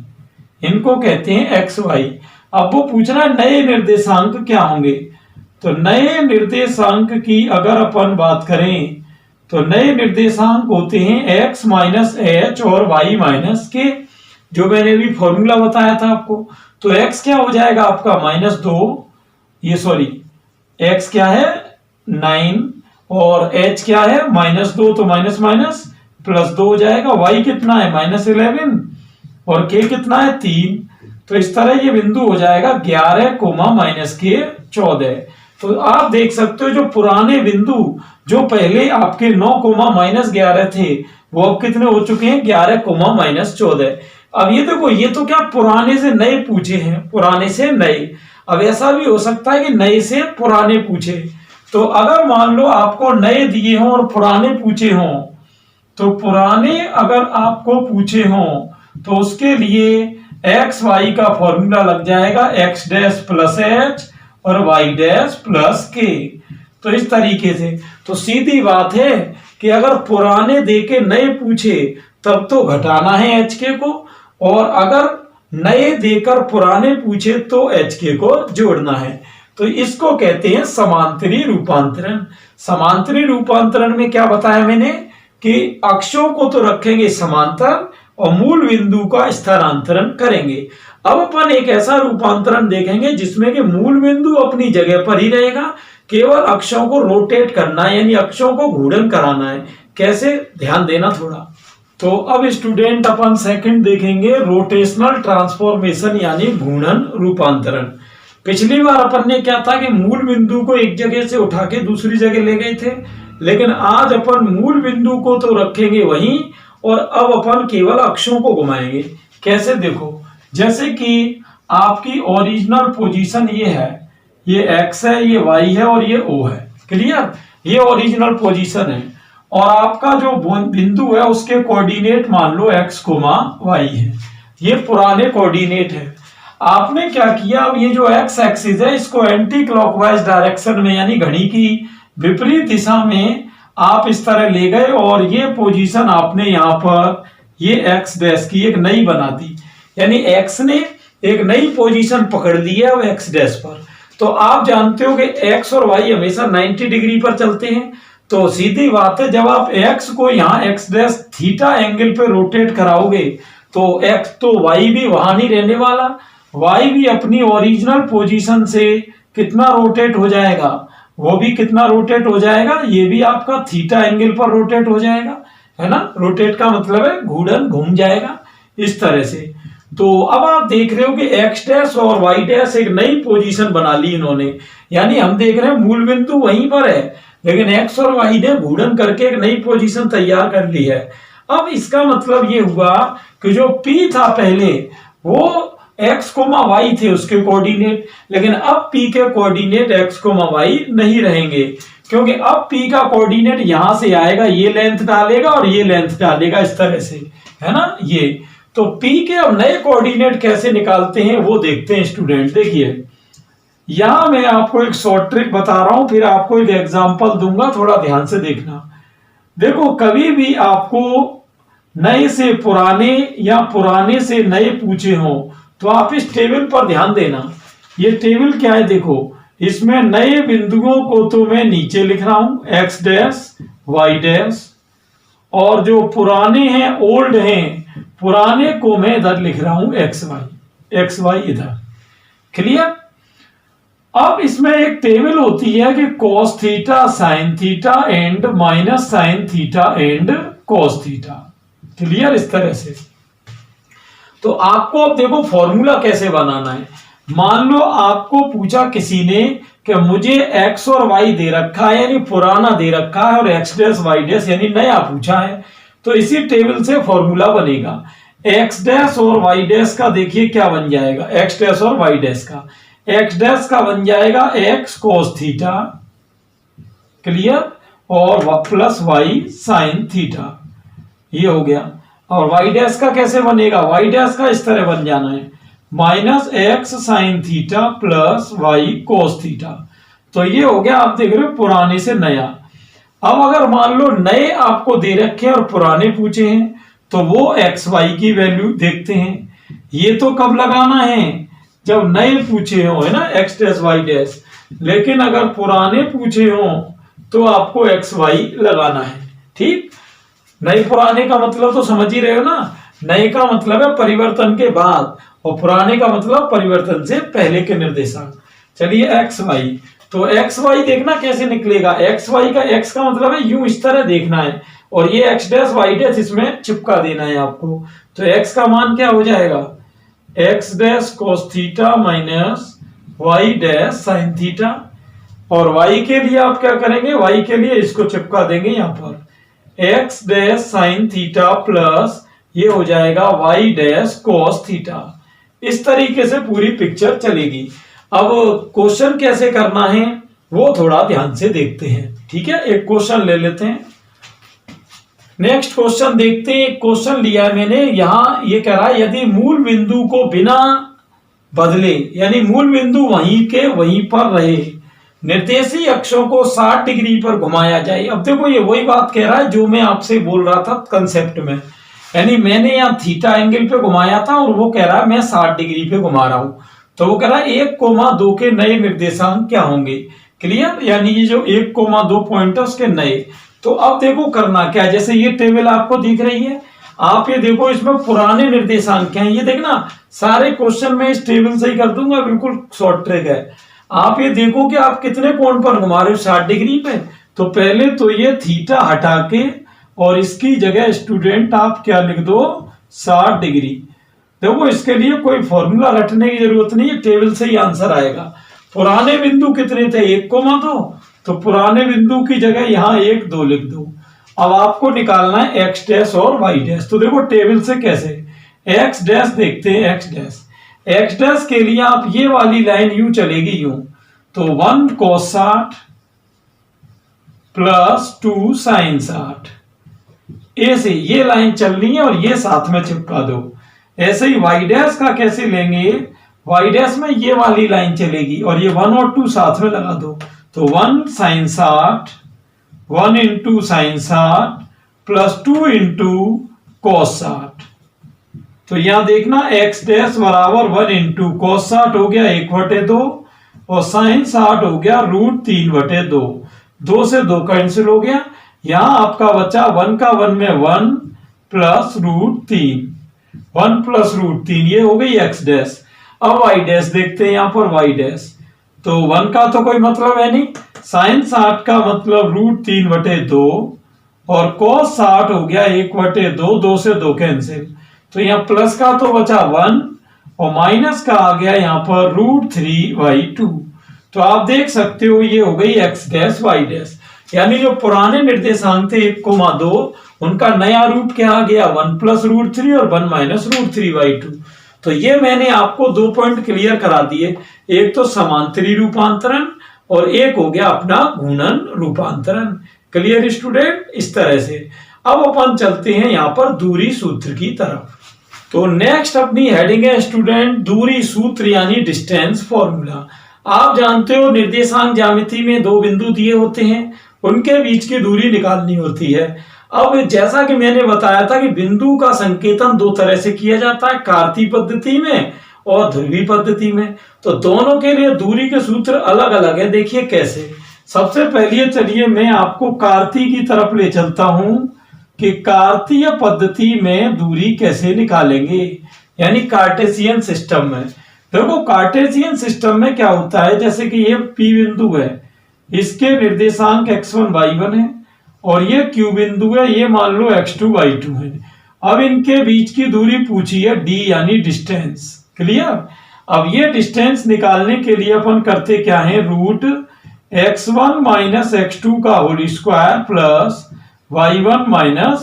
इनको कहते हैं एक्स वाई। अब वो पूछना नए निर्देशांक क्या होंगे। तो नए निर्देशांक की अगर अपन बात करें तो नए निर्देशांक होते हैं x माइनस एच और y माइनस के, जो मैंने भी फॉर्मूला बताया था आपको। तो x क्या हो जाएगा आपका -2, ये सॉरी x क्या है 9 और h क्या है -2, तो माइनस माइनस +2 हो जाएगा। y कितना है -11 और k कितना है 3। तो इस तरह ये बिंदु हो जाएगा 11, -k 14। तो आप देख सकते हो जो पुराने बिंदु जो पहले आपके 9, -11 थे वो अब कितने हो चुके हैं 11, -14। अब ये देखो ये तो क्या पुराने से नए पूछे हैं, पुराने से नए। अब ऐसा भी हो सकता है कि नए से पुराने पूछे। तो अगर मान लो आपको नए दिए हों और पुराने पूछे हों, तो पुराने अगर आपको पूछे हों तो उसके लिए एक्स वाई का फॉर्मूला लग जाएगा x डैश प्लस एच और y डैश प्लस के। तो इस तरीके से तो सीधी बात है कि अगर पुराने देके नए पूछे तब तो घटाना है एच के को, और अगर नए देकर पुराने पूछे तो एच के को जोड़ना है। तो इसको कहते हैं समांतरी रूपांतरण। समांतरी रूपांतरण में क्या बताया मैंने कि अक्षों को तो रखेंगे समांतर और मूल बिंदु का स्थानांतरण करेंगे। अब अपन एक ऐसा रूपांतरण देखेंगे जिसमें कि मूल बिंदु अपनी जगह पर ही रहेगा, केवल अक्षों को रोटेट करना है, यानी अक्षों को घूर्णन कराना है। कैसे, ध्यान देना थोड़ा। तो अब स्टूडेंट अपन सेकंड देखेंगे रोटेशनल ट्रांसफॉर्मेशन यानी घूर्णन रूपांतरण। पिछली बार अपन ने क्या था कि मूल बिंदु को एक जगह से उठा के दूसरी जगह ले गए थे, लेकिन आज अपन मूल बिंदु को तो रखेंगे वहीं और अब अपन केवल अक्षों को घुमाएंगे। कैसे, देखो जैसे कि आपकी ओरिजिनल पोजीशन ये है, ये x है, ये y है और ये o है। क्लियर, ये ओरिजिनल पोजीशन है और आपका जो बिंदु है उसके कोऑर्डिनेट मान लो x, y है, ये पुराने कोऑर्डिनेट है। आपने क्या किया, अब ये जो x एक्सिस है इसको एंटी क्लॉकवाइज डायरेक्शन में यानी घड़ी की विपरीत दिशा में आप इस तरह ले गए और ये पोजीशन आपने यहाँ पर ये x डैश की एक नई बना दी, यानी x ने एक नई पोजीशन पकड़ ली है अब x डैश पर। तो आप जानते हो कि x और y हमेशा 90 डिग्री पर चलते हैं। तो सीधी बात है जब आप x को यहाँ x डैश थीटा एंगल पे रोटेट कराओगे तो x तो y भी वहां नहीं रहने वाला, y भी अपनी ओरिजिनल पोजीशन से कितना रोटेट हो जाएगा, वो भी कितना रोटेट हो जाएगा, ये भी आपका थीटा एंगल पर रोटेट हो जाएगा, है ना। रोटेट का मतलब है घूर्णन, घूम जाएगा इस तरह से। तो अब आप देख रहे हो कि एक्स डैश और वाई डैश एक नई पोजीशन बना ली इन्होंने, यानी हम देख रहे हैं मूल बिंदु वहीं पर है, लेकिन एक्स और वाई ने घूर्णन करके एक नई पोजीशन तैयार कर ली है। अब इसका मतलब ये हुआ कि जो P था पहले वो x कोमा वाई थे उसके कोऑर्डिनेट, लेकिन अब P के कोऑर्डिनेट x कोमा वाई नहीं रहेंगे, क्योंकि अब P का कोऑर्डिनेट यहां से आएगा, ये लेंथ डालेगा और ये लेंथ डालेगा इस तरह से, है ना। ये तो P के अब नए कोऑर्डिनेट कैसे निकालते हैं वो देखते हैं स्टूडेंट। देखिए यहां मैं आपको एक शॉर्ट ट्रिक बता रहा हूं, फिर आपको एक एग्जांपल दूंगा, थोड़ा ध्यान से देखना। देखो कभी भी आपको नए से पुराने या पुराने से नए पूछे हो तो आप इस टेबल पर ध्यान देना। ये टेबल क्या है, देखो इसमें नए बिंदुओं को तो मैं नीचे लिख रहा हूं एक्स डैश वाई डैश, और जो पुराने हैं ओल्ड हैं पुराने को मैं इधर लिख रहा हूं एक्स वाई इधर। क्लियर। अब इसमें एक टेबल होती है कि cos theta sine theta and minus sine theta and cos theta. Clear. इस तरह से तो आपको अब देखो फॉर्मूला कैसे बनाना है। मान लो आपको पूछा किसी ने कि मुझे एक्स और वाई दे रखा है, यानी पुराना दे रखा है, और एक्स डैश वाई डैश यानी नया पूछा है, तो इसी टेबल से फॉर्मूला बनेगा। एक्स डैश और वाई डैश का देखिए क्या बन जाएगा, एक्स डैश और वाई डैश का, एक्स डैश का बन जाएगा एक्स कोस थीटा, क्लियर, और प्लस वाई साइन थीटा, ये हो गया। और वाई डैश का कैसे बनेगा, वाई डैश का इस तरह बन जाना है minus X sine theta plus Y cos theta. तो ये हो गया, आप देख रहे हो पुराने से नया। अब अगर मान लो नए आपको दे रखे हैं और पुराने पूछे हैं तो वो एक्स वाई की वैल्यू देखते हैं। ये तो कब लगाना है, जब नए पूछे हो, है ना, एक्स डैश वाई डैश। लेकिन अगर पुराने पूछे हो तो आपको एक्स वाई लगाना है। ठीक। नए पुराने का मतलब तो समझ ही रहे हो ना, नए का मतलब है परिवर्तन के बाद और पुराने का मतलब परिवर्तन से पहले के निर्देशांक। चलिए एक्स वाई, तो एक्स वाई देखना कैसे निकलेगा। एक्स वाई का एक्स का मतलब है यूं इस तरह देखना है, और ये एक्स डैश वाई डैश इसमें चिपका देना है आपको। तो एक्स का मान क्या हो जाएगा, X dash cos theta minus Y dash sine theta, और वाई के लिए आप क्या करेंगे, वाई के लिए इसको चिपका देंगे यहाँ पर x dash sine theta plus ये हो जाएगा वाई डैश कोस थीटा। इस तरीके से पूरी पिक्चर चलेगी। अब क्वेश्चन कैसे करना है वो थोड़ा ध्यान से देखते हैं। ठीक है, एक क्वेश्चन ले लेते हैं। नेक्स्ट क्वेश्चन देखते हैं। क्वेश्चन लिया है मैंने, यहां ये कह रहा है यदि मूल बिंदु को बिना बदले, यानी मूल बिंदु वहीं के वहीं पर रहे, निर्देशीय अक्षों को 60 डिग्री पर घुमाया जाए। अब देखो ये वही बात कह रहा है जो मैं आपसे बोल रहा था कंसेप्ट में, यानी मैंने यहाँ थीटा एंगल पे घुमाया था और वो कह रहा है मैं 60 डिग्री पे घुमा रहा हूं। तो वो कह रहा है 1,2 के नए निर्देशांक क्या होंगे। क्लियर, यानी ये जो 1,2 पॉइंट है उसके नए। तो अब देखो करना क्या है, जैसे ये टेबल आपको दिख रही है, आप ये देखो इसमें पुराने निर्देशांक क्या है, ये देखना सारे क्वेश्चन में इस टेबल से ही कर दूंगा, बिल्कुल शॉर्ट ट्रिक है। आप ये देखो कि आप कितने कोण पर घुमा रहे हो, 60 डिग्री पे। तो पहले तो ये थीटा हटा के और इसकी जगह स्टूडेंट आप क्या लिख दो, 60 डिग्री। देखो इसके लिए कोई फॉर्मूला रटने की जरूरत नहीं है, टेबल से ही आंसर आएगा। पुराने बिंदु कितने थे, 1,2, तो पुराने बिंदु की जगह यहाँ 1, 2 लिख दो। अब आपको निकालना है एक्स डैश और वाई डैश। तो देखो टेबल से कैसे, एक्स डैश देखते हैं, एक्स डैश, एक्स डैश के लिए आप ये वाली लाइन यूं चलेगी यूं, तो 1 cos 60 प्लस 2 sin 60, ऐसे ये लाइन चलनी है और ये साथ में चिपका दो। ऐसे ही वाई डैश का कैसे लेंगे, वाई डैश में ये वाली लाइन चलेगी और ये 1 और 2 साथ में लगा दो, तो 1 sin 60, 1 into sine 60 plus 2 into cos 60। तो यहां देखना x डैश बराबर 1 इंटू cos 60 हो गया 1/2 और sin 60 हो गया √3/2। 2 से 2 कैंसिल हो गया, यहां आपका बचा 1 का 1 में 1 प्लस √3, 1 प्लस √3, ये हो गई x डैश। अब y डैश देखते हैं, यहां पर y डैश, तो 1 का तो कोई मतलब है नहीं, sin 60 का मतलब √3/2 और cos 60 हो गया 1/2, 2 से 2 कैंसिल, तो यहाँ प्लस का तो बचा 1 और माइनस का आ गया यहाँ पर √3/2। तो आप देख सकते हो ये हो गई x डैश y डैश, यानी जो पुराने निर्देशांक थे 1,2 उनका नया रूप क्या आ गया 1 + √3 और 1 - √3/2। तो ये मैंने आपको 2 पॉइंट क्लियर करा दिए, एक तो समांतरी रूपांतरण और एक हो गया अपना घूर्णन रूपांतरण। Clear student? इस तरह से अब अपन चलते हैं यहाँ पर दूरी सूत्र की तरफ। तो नेक्स्ट अपनी हेडिंग है स्टूडेंट दूरी सूत्र यानी डिस्टेंस फॉर्मूला। आप जानते हो निर्देशांक ज्यामिति में दो बिंदु दिए होते हैं, उनके बीच की दूरी निकालनी होती है। अब जैसा कि मैंने बताया था कि बिंदु का संकेतन दो तरह से किया जाता है, कार्तीय पद्धति में और ध्रुवीय पद्धति में। तो दोनों के लिए दूरी के सूत्र अलग अलग है। देखिए कैसे। सबसे पहले चलिए मैं आपको कार्तीय की तरफ ले चलता हूं कि कार्तीय पद्धति में दूरी कैसे निकालेंगे, यानी कार्टेशियन सिस्टम में। देखो कार्टेशियन सिस्टम में क्या होता है, जैसे कि ये P बिंदु है, इसके निर्देशांक x1 y1 है और ये Q बिंदु है, ये मान लो x2 y2 है। अब इनके बीच की दूरी पूछी है d यानी डिस्टेंस। क्लियर? अब ये डिस्टेंस निकालने के लिए अपन करते क्या है, √x1 - x2 का whole square plus y1 -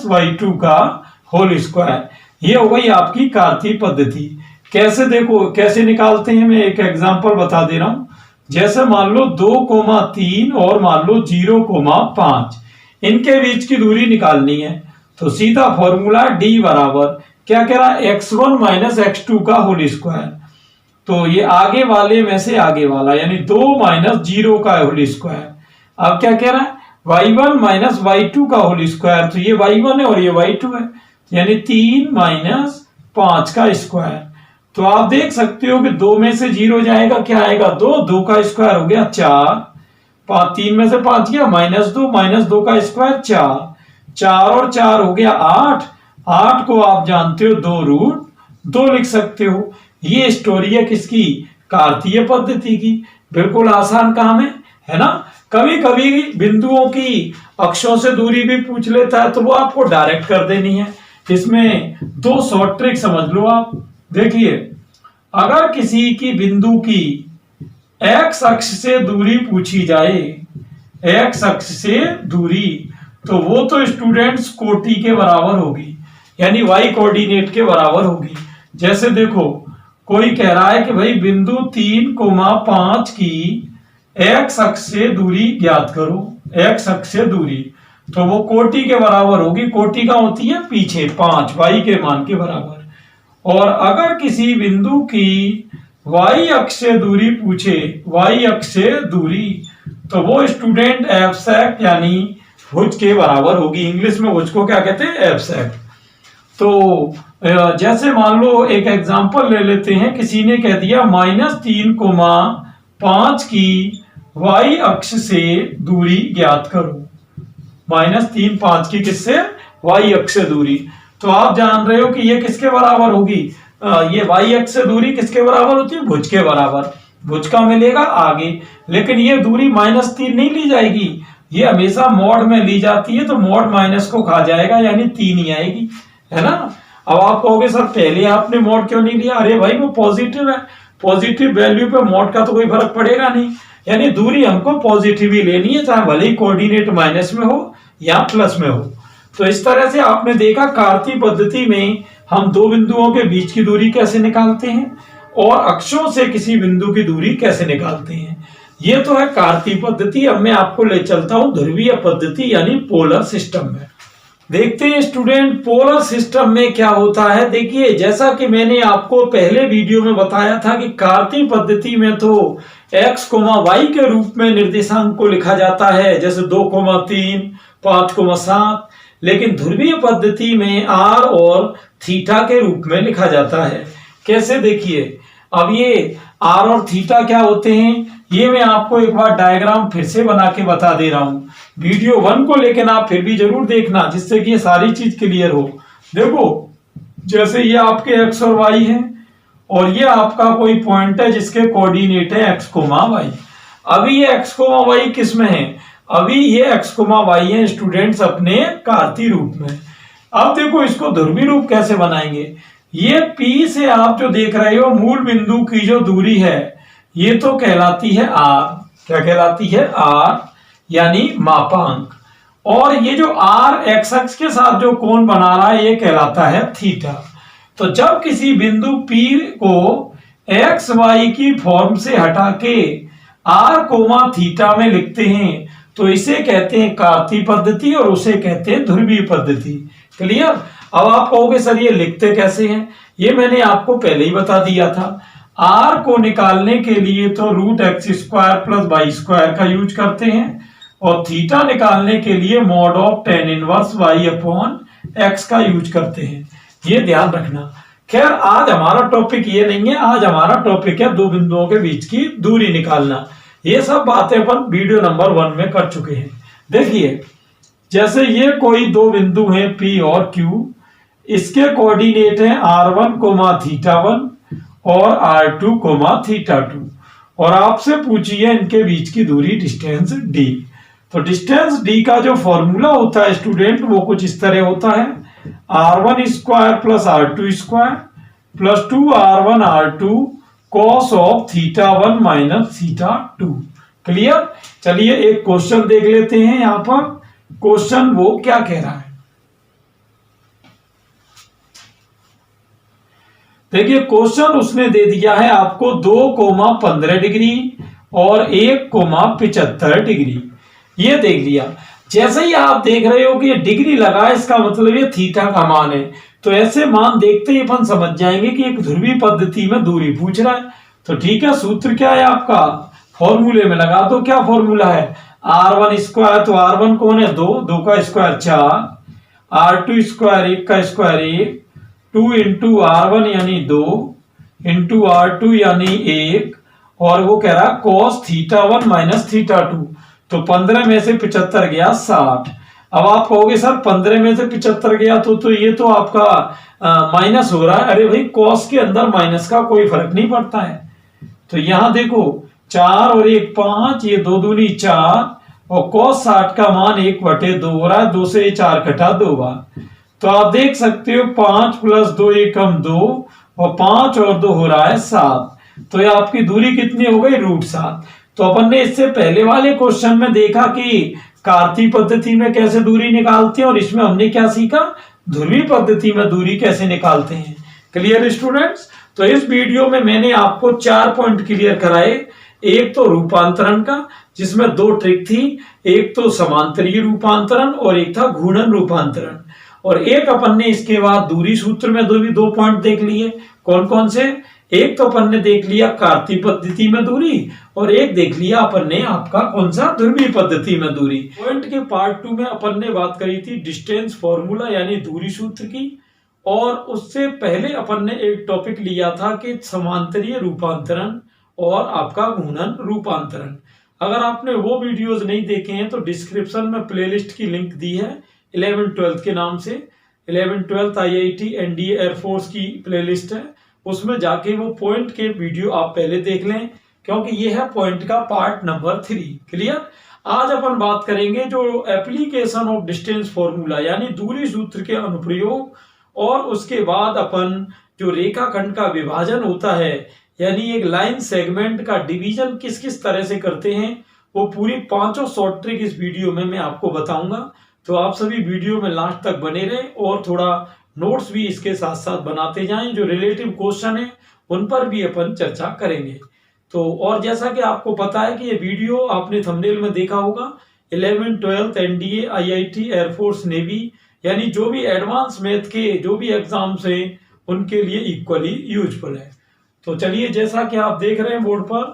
y2 का होल स्क्वायर। ये हो गई आपकी कार्तीय पद्धति। कैसे देखो कैसे निकालते हैं, मैं एक एग्जांपल बता दे रहा हूं। जैसे मान लो 2,3 और मान लो 0,5, इनके बीच की दूरी निकालनी है। तो सीधा फॉर्मूला d बराबर क्या कह रहा है, x1 - x2 का होल स्क्वायर। तो ये आगे वाले में से आगे वाला यानी 2 - 0 का होल स्क्वायर। अब क्या कह रहा है, y1 - y2 का होल स्क्वायर। तो ये y1 है और ये y2 है, यानी 3 - 5 का स्क्वायर। तो आप देख सकते हो कि 2 में से 0 जाएगा, क्या आएगा 2, 2 का स्क्वायर हो गया 4, 3 में से 5 गया -2 -2 का स्क्वायर 4, 4 और 4 हो गया 8, 8 को आप जानते हो 2√2 लिख सकते हो। ये स्टोरी है किसकी, कार्तीय पद्धति की। बिल्कुल आसान काम है ना। कभी कभी बिंदुओं की अक्षों से दूरी भी पूछ लेता है, तो वो आपको डायरेक्ट कर देनी है। इसमें 2 शॉर्ट ट्रिक समझ लो आप। देखिए, अगर किसी की बिंदु की x अक्ष से दूरी पूछी जाए, x अक्ष से दूरी, तो वो तो स्टूडेंट्स कोटि के बराबर होगी, यानी y कोऑर्डिनेट के बराबर होगी। जैसे देखो कोई कह रहा है कि भाई बिंदु 3,5 की x अक्ष से दूरी ज्ञात करो, x अक्ष से दूरी, तो वो कोटि के बराबर होगी। कोटि का होती है पीछे 5, y के मान के बराबर। और अगर किसी बिंदु की y अक्ष से दूरी पूछे, y अक्ष से दूरी, तो वो स्टूडेंट एब्सेक्ट यानी भुज के बराबर होगी। इंग्लिश में भुज को क्या कहते हैं, एब्सेक्ट। तो जैसे मान लो एक एग्जांपल ले लेते हैं, किसी ने कह दिया -3,5 की y अक्ष से दूरी ज्ञात करो। -3, 5 की किससे, y अक्ष से दूरी। तो आप जान रहे हो कि ये किसके बराबर होगी, ये y अक्ष से दूरी किसके बराबर होती है, भुज के बराबर। भुज का मिलेगा आगे, लेकिन ये दूरी -3 नहीं ली जाएगी, ये हमेशा मॉड में ली जाती है, तो मॉड माइनस को खा जाएगा, यानी 3 ही आएगी, है ना। अब आप कहोगे सर पहले आपने मॉड क्यों नहीं लिया, अरे भाई वो पॉजिटिव है, पॉजिटिव वैल्यू पे मॉड का तो कोई फर्क पड़ेगा नहीं, यानी दूरी हमको पॉजिटिव ही लेनी है, चाहे भले ही कोऑर्डिनेट माइनस में हो या प्लस में हो। तो इस तरह से आपने देखा कार्तीय पद्धति में हम दो बिंदुओं के बीच की दूरी कैसे निकालते हैं और अक्षों से किसी बिंदु की दूरी कैसे निकालते हैं। ये तो है कार्तीय पद्धति। अब मैं आपको ले चलता हूं ध्रुवीय पद्धति यानी पोलर सिस्टम में। देखते हैं स्टूडेंट पोलर सिस्टम में क्या होता है। देखिए, जैसा कि मैंने आपको पहले वीडियो में बताया था कि कार्तीय पद्धति में तो x, y के रूप में निर्देशांक को लिखा जाता है, जैसे 2,3, 5,7, लेकिन ध्रुवीय पद्धति में r और थीटा के रूप में लिखा जाता है। कैसे, देखिए, अब ये r और थीटा क्या होते हैं, ये मैं आपको एक बार डायग्राम फिर से बना के बता दे रहा हूं। वीडियो 1 को लेकिन आप फिर भी जरूर देखना, जिससे कि ये सारी चीज क्लियर हो। देखो, जैसे ये आपके x और y है और ये आपका कोई पॉइंट है जिसके कोऑर्डिनेट है x, y। अभी ये x, y किस में है, अभी ये x, y है स्टूडेंट्स अपने कार्तीय रूप में। अब देखो इसको ध्रुवीय रूप कैसे बनाएंगे। ये P से आप जो देख रहे हो मूल बिंदु की जो दूरी है ये तो कहलाती है R। क्या कहलाती है? R यानी मापांक। और ये जो R एक्स अक्ष के साथ जो कोण बना रहा है ये कहलाता है थीटा। तो जब किसी बिंदु P को एक्स वाई की फॉर्म से हटा के R कोमा थीटा में लिखते हैं तो इसे कहते हैं कार्तीय पद्धति और उसे कहते हैं ध्रुवीय पद्धति। क्लियर? अब आप कहोगे सर ये लिखते कैसे हैं? ये मैंने आपको पहले ही बता दिया था। R को निकालने के लिए तो root X square plus Y square का यूज करते हैं और थीटा निकालने के लिए mod of tan inverse Y upon X का यूज करते हैं। ये ध्यान रखना। खैर आज हमारा टॉपिक ये नहीं है, आज हमारा टॉपिक है दो बिंदुओं के बीच की दूरी निकालना। ये सब बातें अपन वीडियो नंबर 1 में कर चुके हैं। देखिए जैसे ये कोई दो बिंदु हैं P और Q, इसके कोऑर्डिनेट हैं r1 कोमा θ1 और r2 कोमा θ2 और आपसे पूछिए इनके बीच की दूरी डिस्टेंस d। तो डिस्टेंस d का जो फॉर्मूला होता है स्टूडेंट वो कुछ इस तरह होता है r1 square plus r2 square plus 2r1 r2 cos of θ1 minus θ2। Clear? चलिए एक क्वेश्चन देख लेते हैं। यहां पर क्वेश्चन वो क्या कह रहा है देखिए। क्वेश्चन उसने दे दिया है आपको 2,15 डिग्री और 1,75 डिग्री। ये देख लिया। जैसे ही आप देख रहे हो कि ये डिग्री लगा है इसका मतलब ये थीटा का मान है। तो ऐसे मान देखते ही अपन समझ जाएंगे कि एक ध्रुवीय पद्धति में दूरी पूछ रहा है। तो ठीक है, सूत्र क्या है आपका? फॉर्मूले में लगा दो। क्या फॉर्मूला है? r1 स्क्वायर, तो r1 कौन है? 2, 2 का स्क्वायर 4, r2 स्क्वायर 1 का स्क्वायर 1, 2 इंटू r1 यानी 2 इंटू r2 यानी 1 और वो कह रहा cos θ1 माइनस θ2। तो 15 में से 75 गया 60। अब आप कहोगे सर 15 में से 75 गया तो ये तो आपका माइनस हो रहा है। अरे भाई cos के अंदर माइनस का कोई फर्क नहीं पड़ता है। तो यहां देखो 4 और 1 5, ये 2 दूनी 4 और cos 60 का मान 1/2 हो रहा है। 2 से 4 कटा 2 बार। तो आप देख सकते हो 5 + 2 एकम 2 और 5 और 2 हो रहा है 7। तो ये आपकी दूरी कितनी हो गई? √7। तो अपन ने इससे पहले वाले क्वेश्चन में देखा कि कार्तीय पद्धति में कैसे दूरी निकालते हैं और इसमें हमने क्या सीखा? ध्रुवीय पद्धति में दूरी कैसे निकालते हैं। Clear students? तो इस वीडियो में मैंने आपको 4 पॉइंट क्लियर कराए। एक तो रूपांतरण का जिसमें 2 ट्रिक थी, एक तो समांतरीय रूपांतरण और एक था घूर्णन रूपांतरण। और एक अपन ने इसके बाद दूरी सूत्र में भी 2 पॉइंट देख लिए। कौन कौन से? एक तो अपन ने देख लिया कार्तीय पद्धति में दूरी और एक देख लिया अपन ने आपका कौन सा? ध्रुवीय पद्धति में दूरी। पॉइंट के पार्ट 2 में अपन ने बात करी थी डिस्टेंस फॉर्मूला यानी दूरी सूत्र की। और उससे पहले अपन ने एक टॉपिक लिया था कि समांतरीय रूपांतरण और आपका घूर्णन रूपांतरण। अगर आपने वो वीडियोस नहीं देखे हैं तो डिस्क्रिप्शन में प्लेलिस्ट की लिंक दी है 11th-12th के नाम से। 11th-12th IIT NDA एयरफोर्स की प्लेलिस्ट है, उसमें जाके वो पॉइंट के वीडियो आप पहले देख लें क्योंकि ये है पॉइंट का पार्ट नंबर 3। क्लियर? आज अपन बात करेंगे जो एप्लीकेशन ऑफ डिस्टेंस फॉर्मूला यानी दूरी सूत्र के अनुप्रयोग और उसके बाद अपन जो रेखाखंड का विभाजन होता है यानी एक लाइन सेगमेंट का डिवीजन किस किस तरह से करते हैं वो पूरी 5 शॉर्ट ट्रिक इस वीडियो में मैं आपको बताऊंगा। तो आप सभी वीडियो में लास्ट तक बने रहें और थोड़ा नोट्स भी इसके साथ साथ बनाते जाएं। जो रिलेटिव क्वेश्चन है उन पर भी अपन चर्चा करेंगे। तो और जैसा कि आपको पता है कि ये वीडियो आपने थंबनेल में देखा होगा 11th-12th NDA IIT air force navy यानी जो भी एडवांस मैथ के जो भी एग्जाम्स हैं उनके लिए इक्वली यूजफुल है। तो चलिए जैसा कि आप देख रहे हैं बोर्ड पर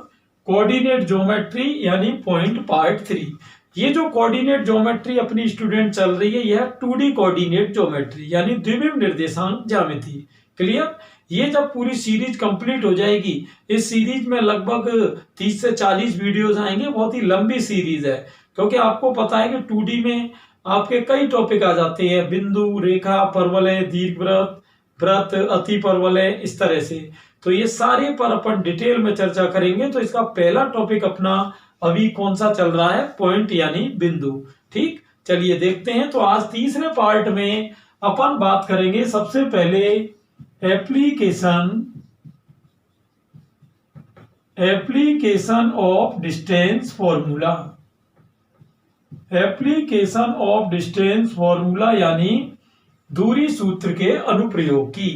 कोऑर्डिनेट ज्योमेट्री यानी पॉइंट पार्ट 3। ये जो कोऑर्डिनेट ज्योमेट्री अपनी स्टूडेंट चल रही है यह 2D कोऑर्डिनेट ज्योमेट्री यानी द्विविम निर्देशांक ज्यामिति। क्लियर? ये जब पूरी सीरीज कंप्लीट हो जाएगी, इस सीरीज में लगभग 30 से 40 वीडियोस आएंगे। बहुत ही लंबी सीरीज है क्योंकि आपको पता है कि 2D में आपके कई टॉपिक आ जाते हैं, बिंदु, रेखा, परवलय, दीर्घवृत्त, वृत्त, अति परवलय, इस तरह से। तो ये सारे पर अपन डिटेल में चर्चा करेंगे। तो इसका पहला टॉपिक अपना अभी कौन सा चल रहा है? पॉइंट यानी बिंदु। ठीक, चलिए देखते हैं। तो आज तीसरे पार्ट में अपन बात करेंगे सबसे पहले application of distance formula. Application of distance formula यानी दूरी सूत्र के अनुप्रयोग की।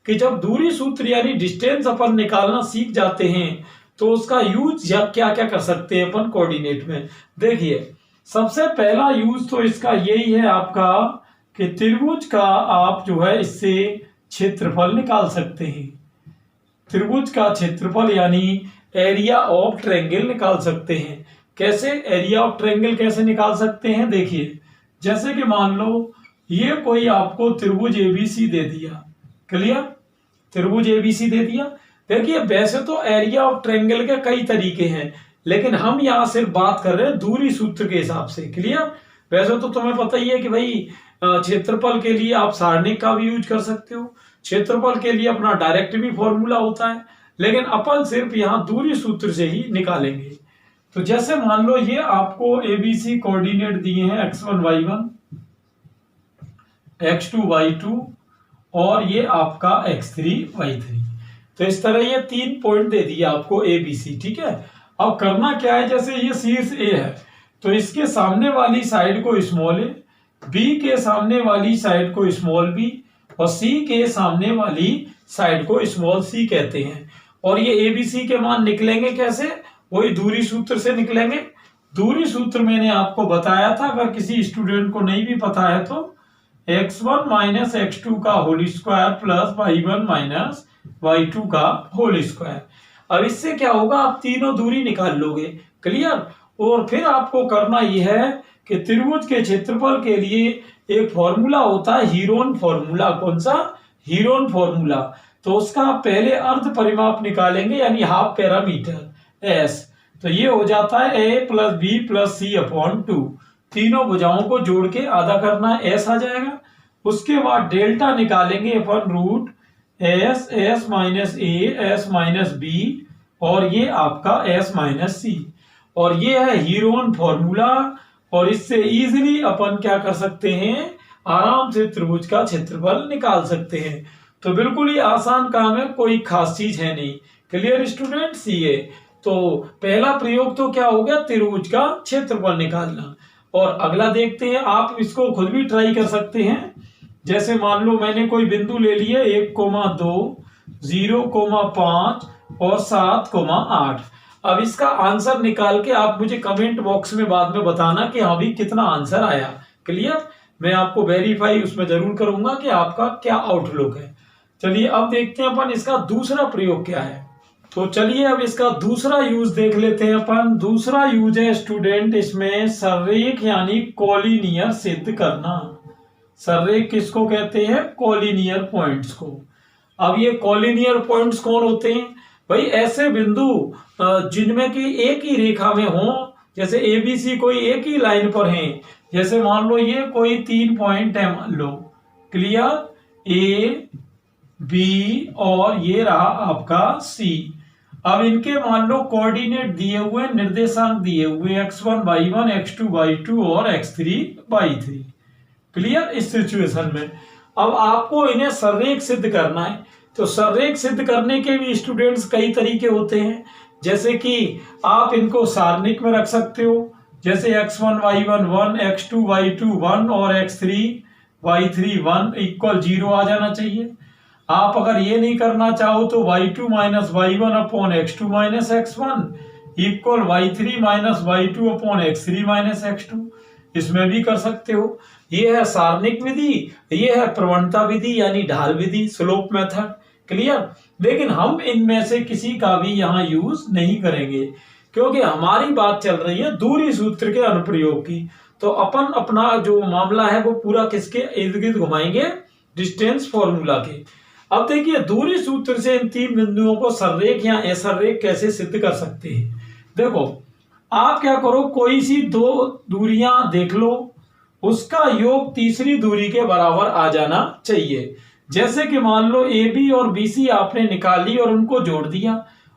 कि जब दूरी सूत्र यानी डिस्टेंस अपन निकालना सीख जाते हैं तो उसका यूज या क्या क्या कर सकते हैं अपन कोऑर्डिनेट में। देखिए सबसे पहला यूज तो इसका यही है आपका कि त्रिभुज का आप जो है इससे क्षेत्रफल निकाल सकते हैं। त्रिभुज का क्षेत्रफल यानी एरिया ऑफ ट्रायंगल निकाल सकते हैं। कैसे एरिया ऑफ ट्रायंगल कैसे निकाल सकते हैं? देखिए जैसे कि मान लो ये कोई आपको त्रिभुज एबीसी दे दिया। क्लियर? त्रिभुज एबीसी दे दिया। देखिए वैसे तो एरिया ऑफ ट्रायंगल के कई तरीके हैं लेकिन हम यहां सिर्फ बात कर रहे हैं दूरी सूत्र के हिसाब से। क्लियर? वैसे तो तुम्हें पता ही है कि भाई क्षेत्रफल के लिए आप सारणिक का भी यूज कर सकते हो, क्षेत्रफल के लिए अपना डायरेक्ट भी फॉर्मूला होता है, लेकिन अपन सिर्फ यहाँ दूरी सूत्र से ही निकालेंगे। तो जैसे मान लो ये आपको एबीसी कोऑर्डिनेट दिए हैं x1 y1 x2 y2 और ये आपका x3 y3। तो इस तरह ये 3 पॉइंट दे दिए आपको ए बी सी। ठीक है, अब करना क्या है, जैसे ये शीर्ष ए है तो इसके सामने वाली साइड को स्मॉल ए, बी के सामने वाली साइड को स्मॉल बी और सी के सामने वाली साइड को स्मॉल सी कहते हैं। और ये ए बी सी के मान निकलेंगे कैसे? वही दूरी सूत्र से निकलेंगे। दूरी सूत्र मैंने आपको बताया था, अगर किसी स्टूडेंट को नहीं भी पता है तो x1 माइनस x2 का whole square plus y1 minus y2 का होल स्क्वायर। अब इससे क्या होगा, आप तीनों दूरी निकाल लोगे। क्लियर? और फिर आपको करना यह है कि त्रिभुज के क्षेत्रफल के लिए एक फॉर्मूला होता है हीरोन फॉर्मूला। कौन सा? Heron formula. तो उसका पहले अर्ध परिमाप निकालेंगे यानी हाफ पैरामीटर एस। तो ये हो जाता है a plus B plus C upon 2। तीनों भुजाओं को जोड़ के आधा करना है, एस आ जाएगा। उसके बाद डेल्टा निकालेंगे अपन root s, s minus a, s minus b और ये आपका एस माइनस सी। और ये है हीरोन फॉर्मूला। और इससे इजीली अपन क्या कर सकते हैं, आराम से त्रिभुज का क्षेत्रफल निकाल सकते हैं। तो बिल्कुल ही आसान काम है, कोई खास चीज है नहीं। Clear student? सीए तो पहला प्रयोग तो क्या हो गया, त्रिभुज का क्षेत्रफल निकालना। और अगला देखते हैं, आप इसको खुद भी ट्राई कर सकते हैं। जैसे मान लो मैंने कोई बिंदु ले लिए 1,2, 0,5 और 7,8। अब इसका आंसर निकाल के आप मुझे कमेंट बॉक्स में बाद में बताना कि हाँ भी कितना आंसर आया। क्लियर? मैं आपको वेरीफाई उसमें जरूर करूंगा कि आपका क्या आउटलुक है। चलिए अब देखते हैं अपन इसका दूसरा प्रयोग क्या है। तो चलिए अब इसका दूसरा यूज देख लेते हैं अपन। दूसरा यूज है स्टूडेंट इसमें सररेख यानी कॉलिनियर सिद्ध करना। सररेख किसको कहते हैं? कॉलिनियर पॉइंट्स को। अब ये कॉलिनियर पॉइंट्स कौन होते हैं? भाई ऐसे बिंदु जिनमें कि एक ही रेखा में हो, जैसे एबीसी कोई एक ही लाइन पर हैं। जैसे मान लो ये कोई 3 पॉइंट है मान लो। क्लियर? ए बी और ये रहा आपका सी। अब इनके मान लो कोऑर्डिनेट दिए हुए, निर्देशांक दिए हुए x1 y1 x2 y2 और x3 y3। क्लियर? इस सिचुएशन में अब आपको इन्हें सररेख सिद्ध करना है। तो सररेख सिद्ध करने के भी स्टूडेंट्स कई तरीके होते हैं। जैसे कि आप इनको सारणिक में रख सकते हो, जैसे x1 y1 1, x2 y2 1 और x3 y3 1 इक्वल 0 आ जाना चाहिए। आप अगर ये नहीं करना चाहो तो y2 minus y1 upon x2 minus x1 equal y3 minus y2 upon x3 minus x2, इसमें भी कर सकते हो। ये है सारणिक विधि, ये है प्रवणता विधि यानी ढाल विधि, स्लोप मेथड। क्लियर? लेकिन हम इनमें से किसी का भी यहाँ यूज नहीं करेंगे क्योंकि हमारी बात चल रही है दूरी सूत्र के अनुप्रयोग की। तो अपन अपना जो मामला है वो पूरा किसके इर्द गिर्द घुमाएंगे? डिस्टेंस फॉर्मूला के। अब देखिए दूरी सूत्र से इन 3 बिंदुओं को सररेख या असररेख कैसे सिद्ध कर सकते हैं। देखो आप क्या करो, कोई सी 2 दूरियां देख लो, उसका योग तीसरी दूरी के बराबर आ जाना चाहिए। जैसे कि मान लो ए बी और बी सी आपने निकाली और उनको जोड़ दिया,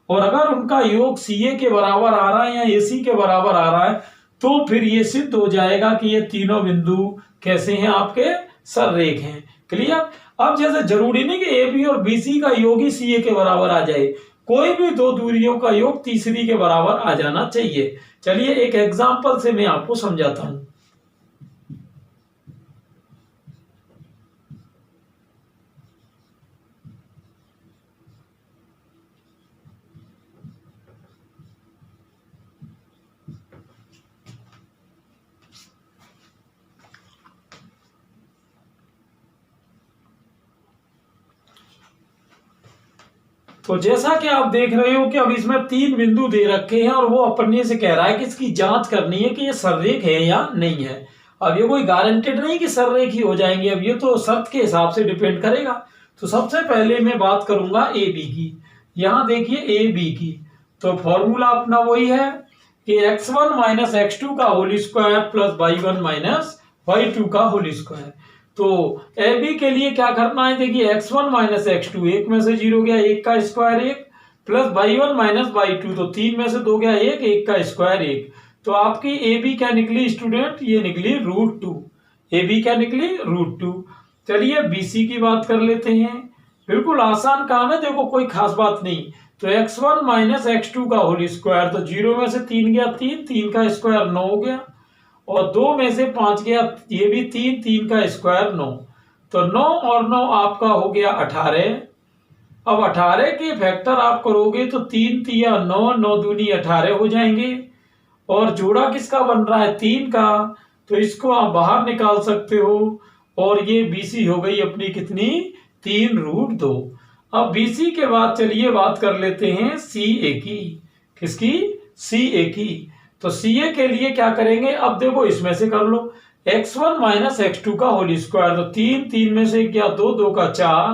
और अगर उनका योग सी ए के बराबर आ रहा है या ए सी के बराबर आ रहा है तो फिर ये सिद्ध हो जाएगा कि ये तीनों बिंदु कैसे हैं? आपके सररेख हैं। क्लियर? अब जैसे जरूरी नहीं कि ए बी और बी सी का योग ही सी ए के बराबर आ जाए, कोई भी दो दूरियों का योग तीसरी के बराबर आ जाना चाहिए। चलिए एक एग्जाम्पल से मैं आपको समझाता हूं। तो जैसा कि आप देख रहे हो कि अब इसमें तीन बिंदु दे रखे हैं और वो अपने से कह रहा है कि इसकी जांच करनी है कि ये सररेख है या नहीं है। अब ये कोई गारंटेड नहीं कि सररेख ही हो जाएंगे, अब ये तो शर्त के हिसाब से डिपेंड करेगा। तो सबसे पहले मैं बात करूंगा ए बी की। यहां देखिए ए बी की, तो फॉर्मूला अपना वही है कि x1 माइनस x2 का whole square plus y1 minus y2 का होल स्क्वायर। तो ए बी के लिए क्या करना है, देखिए x1 माइनस x2, एक में से जीरो गया, एक का स्क्वायर एक, प्लस y1 माइनस y2, तो तीन में से दो गया एक, एक का स्क्वायर एक। तो आपकी ए बी क्या निकली स्टूडेंट, ये निकली √2। ए बी क्या निकली √2। चलिए बीसी की बात कर लेते हैं, बिल्कुल आसान काम है, देखो कोई खास बात नहीं। तो x1 माइनस x2 का होल स्क्वायर, तो जीरो में से तीन गया तीन, तीन का स्क्वायर 9 हो गया, और दो में से पांच गया, ये भी तीन, तीन का स्क्वायर 9, तो 9 और 9 आपका हो गया 18। अब 18 के फैक्टर आप करोगे तो तीन तिया 9, 9 दूनी 18 हो जाएंगे, और जोड़ा किसका बन रहा है, तीन का, तो इसको आप बाहर निकाल सकते हो, और ये बीसी हो गई अपनी कितनी, 3√2। अब बीसी के बाद चलिए बात कर लेते हैं सी ए की। किसकी, सी ए की। तो सी ए के लिए क्या करेंगे, अब देखो इसमें से कर लो, x1 माइनस x2 का होल स्क्वायर, तो तीन, तीन में से क्या, दो, दो का चार,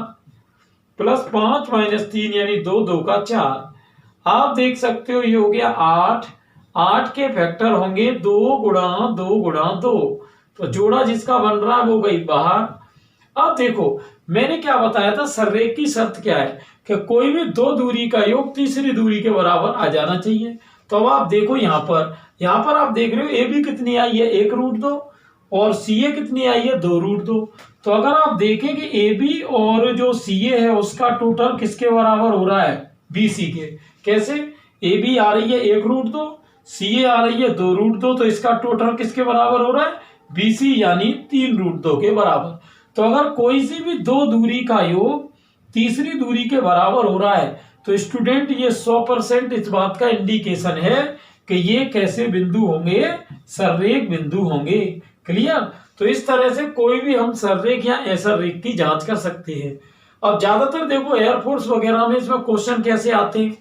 प्लस 5 माइनस 3 यानी दो, दो का चार। आप देख सकते हो ये हो गया 8, 8 के फैक्टर होंगे 2 गुणा 2 गुणा 2, तो जोड़ा जिसका बन रहा है वो गई बाहर। अब देखो मैंने क्या बताया था, सररेख की शर्त क्या है कि कोई भी दो दूरी का योग तीसरी दूरी के बराबर आ जाना चाहिए। तो अब आप देखो यहाँ पर आप देख रहे हो ए बी कितनी आई है, 1√2, और सी ए कितनी आई है, 2√2। तो अगर आप देखें कि ए बी और जो सी ए है उसका टोटल किसके बराबर हो रहा है, बी सी के। कैसे, ए बी आ रही है 1√2, सी ए आ रही है 2√2, तो इसका टोटल किसके बराबर हो रहा है, बी सी यानी 3√2 के बराबर। तो अगर कोई सी भी दो दूरी का योग तीसरी दूरी के बराबर हो रहा है तो स्टूडेंट ये 100% इस बात का इंडिकेशन है कि ये कैसे बिंदु होंगे, सररेख बिंदु होंगे। क्लियर। तो इस तरह से कोई भी हम सररेख या असररेख की जांच कर सकते हैं। अब ज्यादातर देखो एयरफोर्स वगैरह में इसमें क्वेश्चन कैसे आते हैं,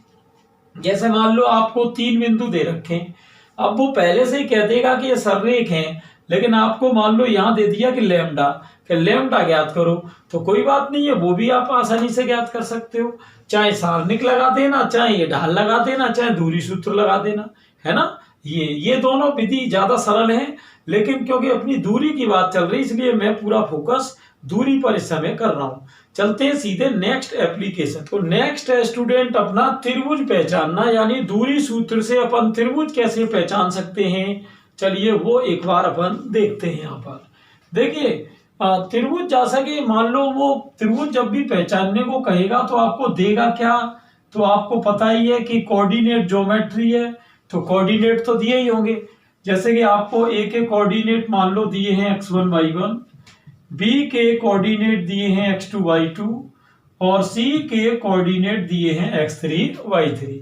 जैसे मान लो आपको तीन बिंदु दे रखे हैं, अब वो पहले से ही कह देगा कि ये सररेख हैं, लेकिन आपको मान लो यहां दे दिया कि लेमडा ज्ञात करो, तो कोई बात नहीं है, वो भी आप आसानी से ज्ञात कर सकते हो, चाहे सारणिक लगा देना, चाहे ये ढाल लगा देना, चाहे दूरी सूत्र लगा देना, है ना। ये दोनों विधि ज्यादा सरल है, लेकिन क्योंकि अपनी दूरी की बात चल रही इसलिए मैं पूरा फोकस दूरी पर इस समय कर रहा हूं। चलते हैं सीधे नेक्स्ट एप्लीकेशन। तो नेक्स्ट है स्टूडेंट अपना त्रिभुज पहचानना, यानी दूरी सूत्र से अपन त्रिभुज कैसे पहचान सकते हैं। चलिए वो एक बार अपन देखते हैं। यहाँ पर देखिए त्रिभुज, जैसा कि मान लो वो त्रिभुज जब भी पहचानने को कहेगा तो आपको देगा क्या, तो आपको पता ही है कि कोऑर्डिनेट ज्योमेट्री है, तो कोऑर्डिनेट तो दिए ही होंगे। जैसे कि आपको ए के कोऑर्डिनेट मान लो दिए हैं x1 y1, बी के कोऑर्डिनेट दिए हैं x2 y2, और सी के कोऑर्डिनेट दिए हैं x3 y3।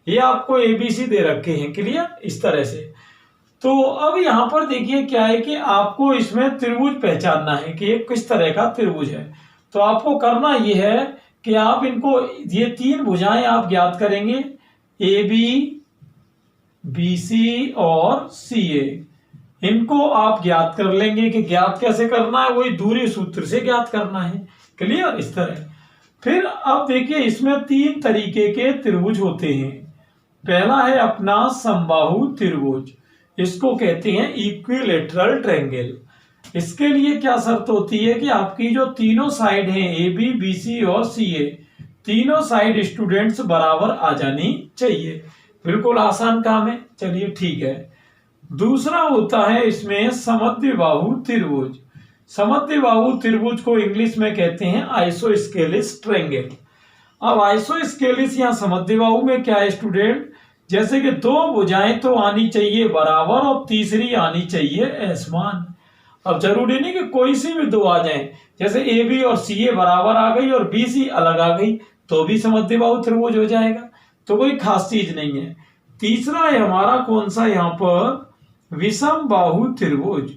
ये आपको एबीसी दे रखे हैं। क्लियर, इस तरह से। तो अब यहाँ पर देखिए क्या है कि आपको इसमें त्रिभुज पहचानना है कि ये किस तरह का त्रिभुज है। तो आपको करना ये है कि आप इनको, ये तीन भुजाएं आप ज्ञात करेंगे, ए बी, बी सी और सी ए, इनको आप ज्ञात कर लेंगे। कि ज्ञात कैसे करना है, वही दूरी सूत्र से ज्ञात करना है। क्लियर, इस तरह। फिर अब देखिए इसमें तीन तरीके के त्रिभुज होते हैं। पहला है अपना समबाहु त्रिभुज, इसको कहते हैं इक्विलेटरल ट्रायंगल। इसके लिए क्या शर्त होती है कि आपकी जो तीनों साइड हैं ए बी, बी सी और सी ए, तीनों साइड स्टूडेंट्स बराबर आ जानी चाहिए। बिल्कुल आसान काम है। चलिए ठीक है। दूसरा होता है इसमें समद्विबाहु त्रिभुज। समद्विबाहु त्रिभुज को इंग्लिश में कहते हैं आइसोस्केलिस ट्रायंगल। अब आइसोस्केलिस या समद्विबाहु में क्या है स्टूडेंट, जैसे कि दो भुजाएं तो आनी चाहिए बराबर और तीसरी आनी चाहिए असमान। अब जरूरी नहीं कि कोई सी भी दो आ जाएं, जैसे ए बी और सी ए बराबर आ गई और बी सी अलग आ गई तो भी समद्विबाहु त्रिभुज हो जाएगा, तो कोई खास चीज नहीं है। तीसरा है हमारा कौन सा यहाँ पर, विषम बाहु त्रिभुज।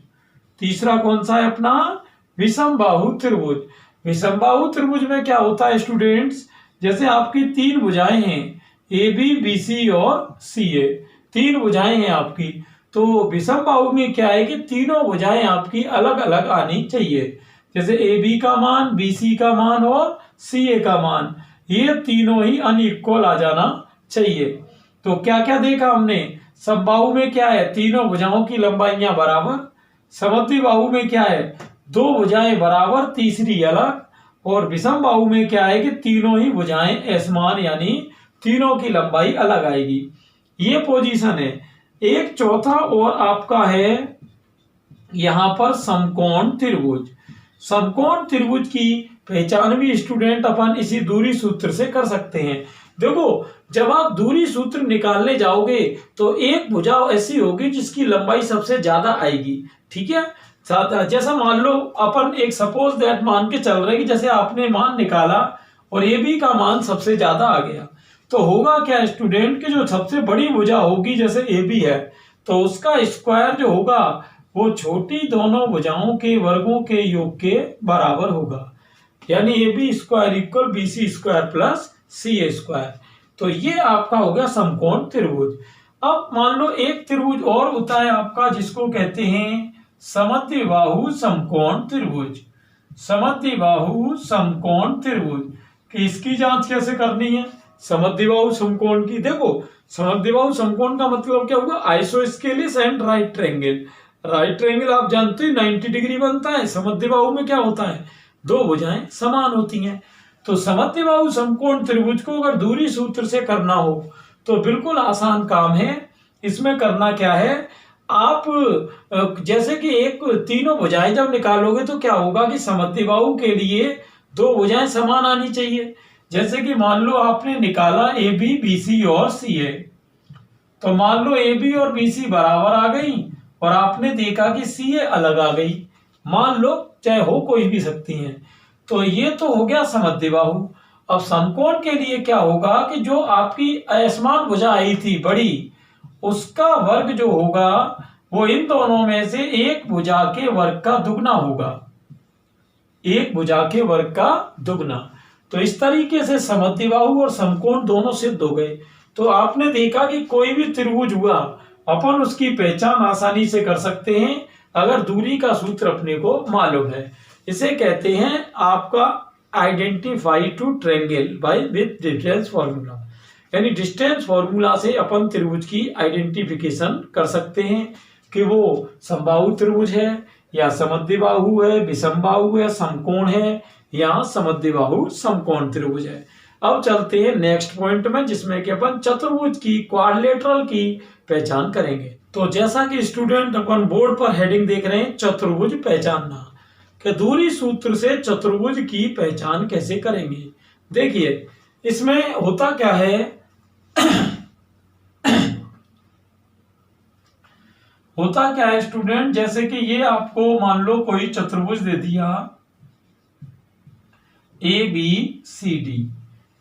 तीसरा कौन सा है अपना, विषम बाहु त्रिभुज। विषम बाहु त्रिभुज में क्या होता है स्टूडेंट्स, जैसे आपकी तीन भुजाएं हैं ए बी बी सी और सी ए, तीन भुजाएं हैं आपकी, तो विषम बाहु में क्या है कि तीनों भुजाएं आपकी अलग अलग आनी चाहिए। जैसे ए बी का मान, बी सी का मान और सी ए का मान, ये तीनों ही अनइक्वल आ जाना चाहिए। तो क्या क्या देखा हमने, समबाहु में क्या है, तीनों भुजाओं की लंबाइयां बराबर। समद्विबाहु में क्या है, दो भुजाएं बराबर तीसरी अलग। और विषम बाहु में क्या है कि तीनों ही भुजाएं असमान, यानी तीनों की लंबाई अलग आएगी। ये पोजीशन है। एक चौथा और आपका है यहां पर समकोण त्रिभुज। समकोण त्रिभुज की पहचान भी स्टूडेंट अपन इसी दूरी सूत्र से कर सकते हैं। देखो जब आप दूरी सूत्र निकालने जाओगे तो एक भुजा ऐसी होगी जिसकी लंबाई सबसे ज्यादा आएगी, ठीक है। जैसा मान लो अपन एक सपोज दैट मान के चल रहे कि जैसे आपने मान निकाला और ए बी का मान सबसे ज्यादा आ गया, तो होगा क्या स्टूडेंट कि जो सबसे बड़ी भुजा होगी जैसे ए बी है, तो उसका स्क्वायर जो होगा वो छोटी दोनों भुजाओं के वर्गों के योग के बराबर होगा, यानी A B square equal B C square plus C A square. तो ये आपका हो गया समकोण त्रिभुज। अब मान लो एक त्रिभुज और होता है आपका जिसको कहते हैं समद्विबाहु समकोण त्रिभुज। समद्विबाहु समकोण त्रिभुज कि इसकी जांच कैसे करनी है समद्विबाहु समकोण की। देखो समद्विबाहु समकोण का मतलब क्या होगा, isosceles and right triangle. Right triangle आप जानते हैं 90 डिग्री बनता है, समद्विबाहु में क्या होता है, दो भुजाएं समान होती हैं। तो समद्विबाहु समकोण त्रिभुज को अगर दूरी सूत्र से करना हो तो बिल्कुल आसान काम है। इसमें करना क्या है, आप जैसे कि एक तीनों भुजाएं जब निकालोगे तो क्या होगा कि समद्विबाहु के लिए दो भुजाएं समान आनी चाहिए। जैसे कि मान लो आपने निकाला ए बी बी सी और सी ए, तो मान लो ए बी और बी सी बराबर आ गई और आपने देखा कि सी ए अलग आ गई, मान लो चाहे हो कोई भी सकती हैं, तो ये तो हो गया समद्विबाहु। अब समकोण के लिए क्या होगा कि जो आपकी असमान भुजा आई थी बड़ी, उसका वर्ग जो होगा वो इन दोनों में से एक भुजा के वर्ग का दुगना होगा, एक भुजा के वर्ग का दुगना। तो इस तरीके से समद्विबाहु और समकोण दोनों सिद्ध हो गए। तो आपने देखा कि कोई भी त्रिभुज हुआ अपन उसकी पहचान आसानी से कर सकते हैं अगर दूरी का सूत्र अपने को मालूम है। इसे कहते हैं आपका identify to triangle by with distance formula, यानी डिस्टेंस फॉर्मूला से अपन त्रिभुज की आइडेंटिफिकेशन कर सकते हैं कि वो समबाहु त्रिभुज है या समद्विबाहु है, विषमबाहु है, समकोण है या समद्विबाहु समकोण त्रिभुज है। अब चलते हैं नेक्स्ट पॉइंट में जिसमें कि अपन चतुर्भुज की क्वाड्रिलेटरल की पहचान करेंगे। तो जैसा कि स्टूडेंट अपन बोर्ड पर हेडिंग देख रहे हैं चतुर्भुज पहचानना, कि दूरी सूत्र से चतुर्भुज की पहचान कैसे करेंगे। देखिए इसमें होता क्या है होता क्या है स्टूडेंट, जैसे कि ये आपको मान लो कोई चतुर्भुज दे दिया ए बी सी डी,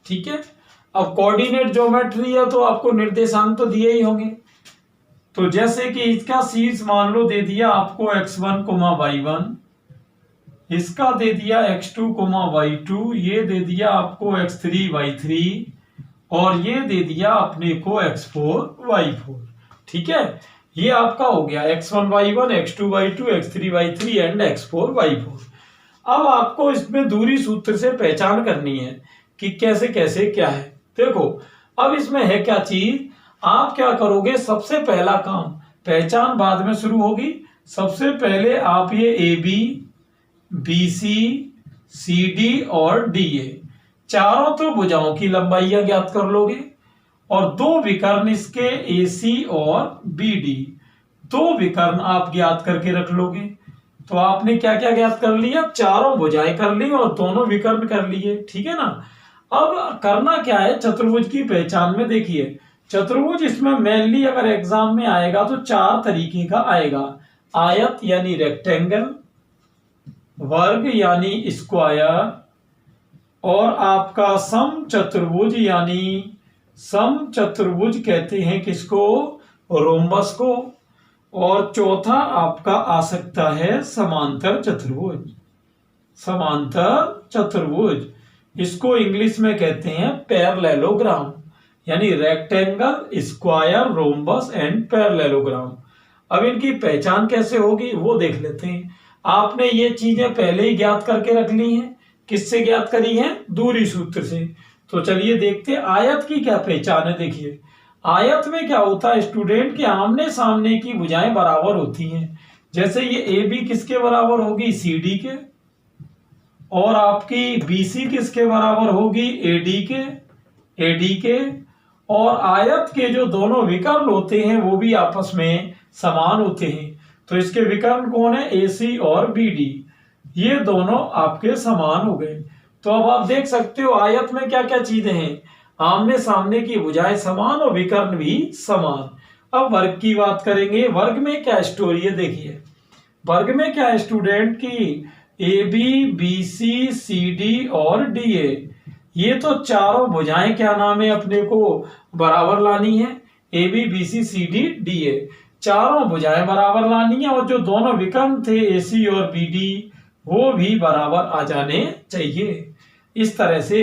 ठीक है। अब कोऑर्डिनेट ज्योमेट्री है तो आपको निर्देशांक तो दिए ही होंगे। तो जैसे कि इसका शीर्ष मान लो दे दिया आपको x1, y1, इसका दे दिया x2, y2, ये दे दिया आपको x3, y3 और ये दे दिया अपने को x4, y4, ठीक है। ये आपका हो गया x1, y1, x2, y2, x3, y3 and x4, y4। अब आपको इसमें दूरी सूत्र से पहचान करनी है कि कैसे कैसे क्या है। देखो अब इसमें है क्या चीज, आप क्या करोगे, सबसे पहला काम, पहचान बाद में शुरू होगी। सबसे पहले आप ये A B, B C, C D और डी ए चारों तो भुजाओं की लंबाइयां ज्ञात कर लोगे और दो विकर्ण इसके ए सी और बी डी, दो विकर्ण आप ज्ञात करके रख लोगे। तो आपने क्या क्या ज्ञात कर लिया, चारों भुजाएं कर ली और दोनों विकर्ण कर लिए, ठीक है ना। अब करना क्या है, चतुर्भुज की पहचान में देखिए, चतुर्भुज इसमें मेनली अगर एग्जाम में आएगा तो चार तरीके का आएगा। आयत यानी रेक्टेंगल, वर्ग यानी स्क्वायर, और आपका सम चतुर्भुज यानी सम चतुर्भुज कहते हैं किसको, रोम्बस को, और चौथा आपका आ सकता है समांतर चतुर्भुज। समांतर चतुर्भुज इसको इंग्लिश में कहते हैं पैरेललोग्राम, यानी rectangle, square, rhombus and parallelogram. अब इनकी पहचान कैसे होगी वो देख लेते हैं। आपने ये चीजें पहले ही ज्ञात करके रख ली हैं। किससे ज्ञात करी है, दूरी सूत्र से। तो चलिए देखते हैं आयत की क्या पहचान है। देखिए आयत में क्या होता है स्टूडेंट, के आमने सामने की भुजाएं बराबर होती हैं। जैसे ये ए बी किसके बराबर होगी, सी डी के, और आपकी बी सी किसके बराबर होगी, ए डी के, और आयत के जो दोनों विकर्ण होते हैं वो भी आपस में समान होते हैं। तो इसके विकर्ण कौन है, ए सी और बी डी, ये दोनों आपके समान हो गए। तो अब आप देख सकते हो आयत में क्या क्या चीजें हैं, आमने सामने की भुजाएं समान और विकर्ण भी समान। अब वर्ग की बात करेंगे। वर्ग में क्या स्टोरी है, देखिए वर्ग में क्या है स्टूडेंट की, A B, B C, C D और डी ए, ये तो चारों भुजाएं क्या नाम है अपने को बराबर लानी है। A B, B C, C D, D A, चारों भुजाएं बराबर लानी है, और जो दोनों विकर्ण थे ए सी और बी डी वो भी बराबर आ जाने चाहिए। इस तरह से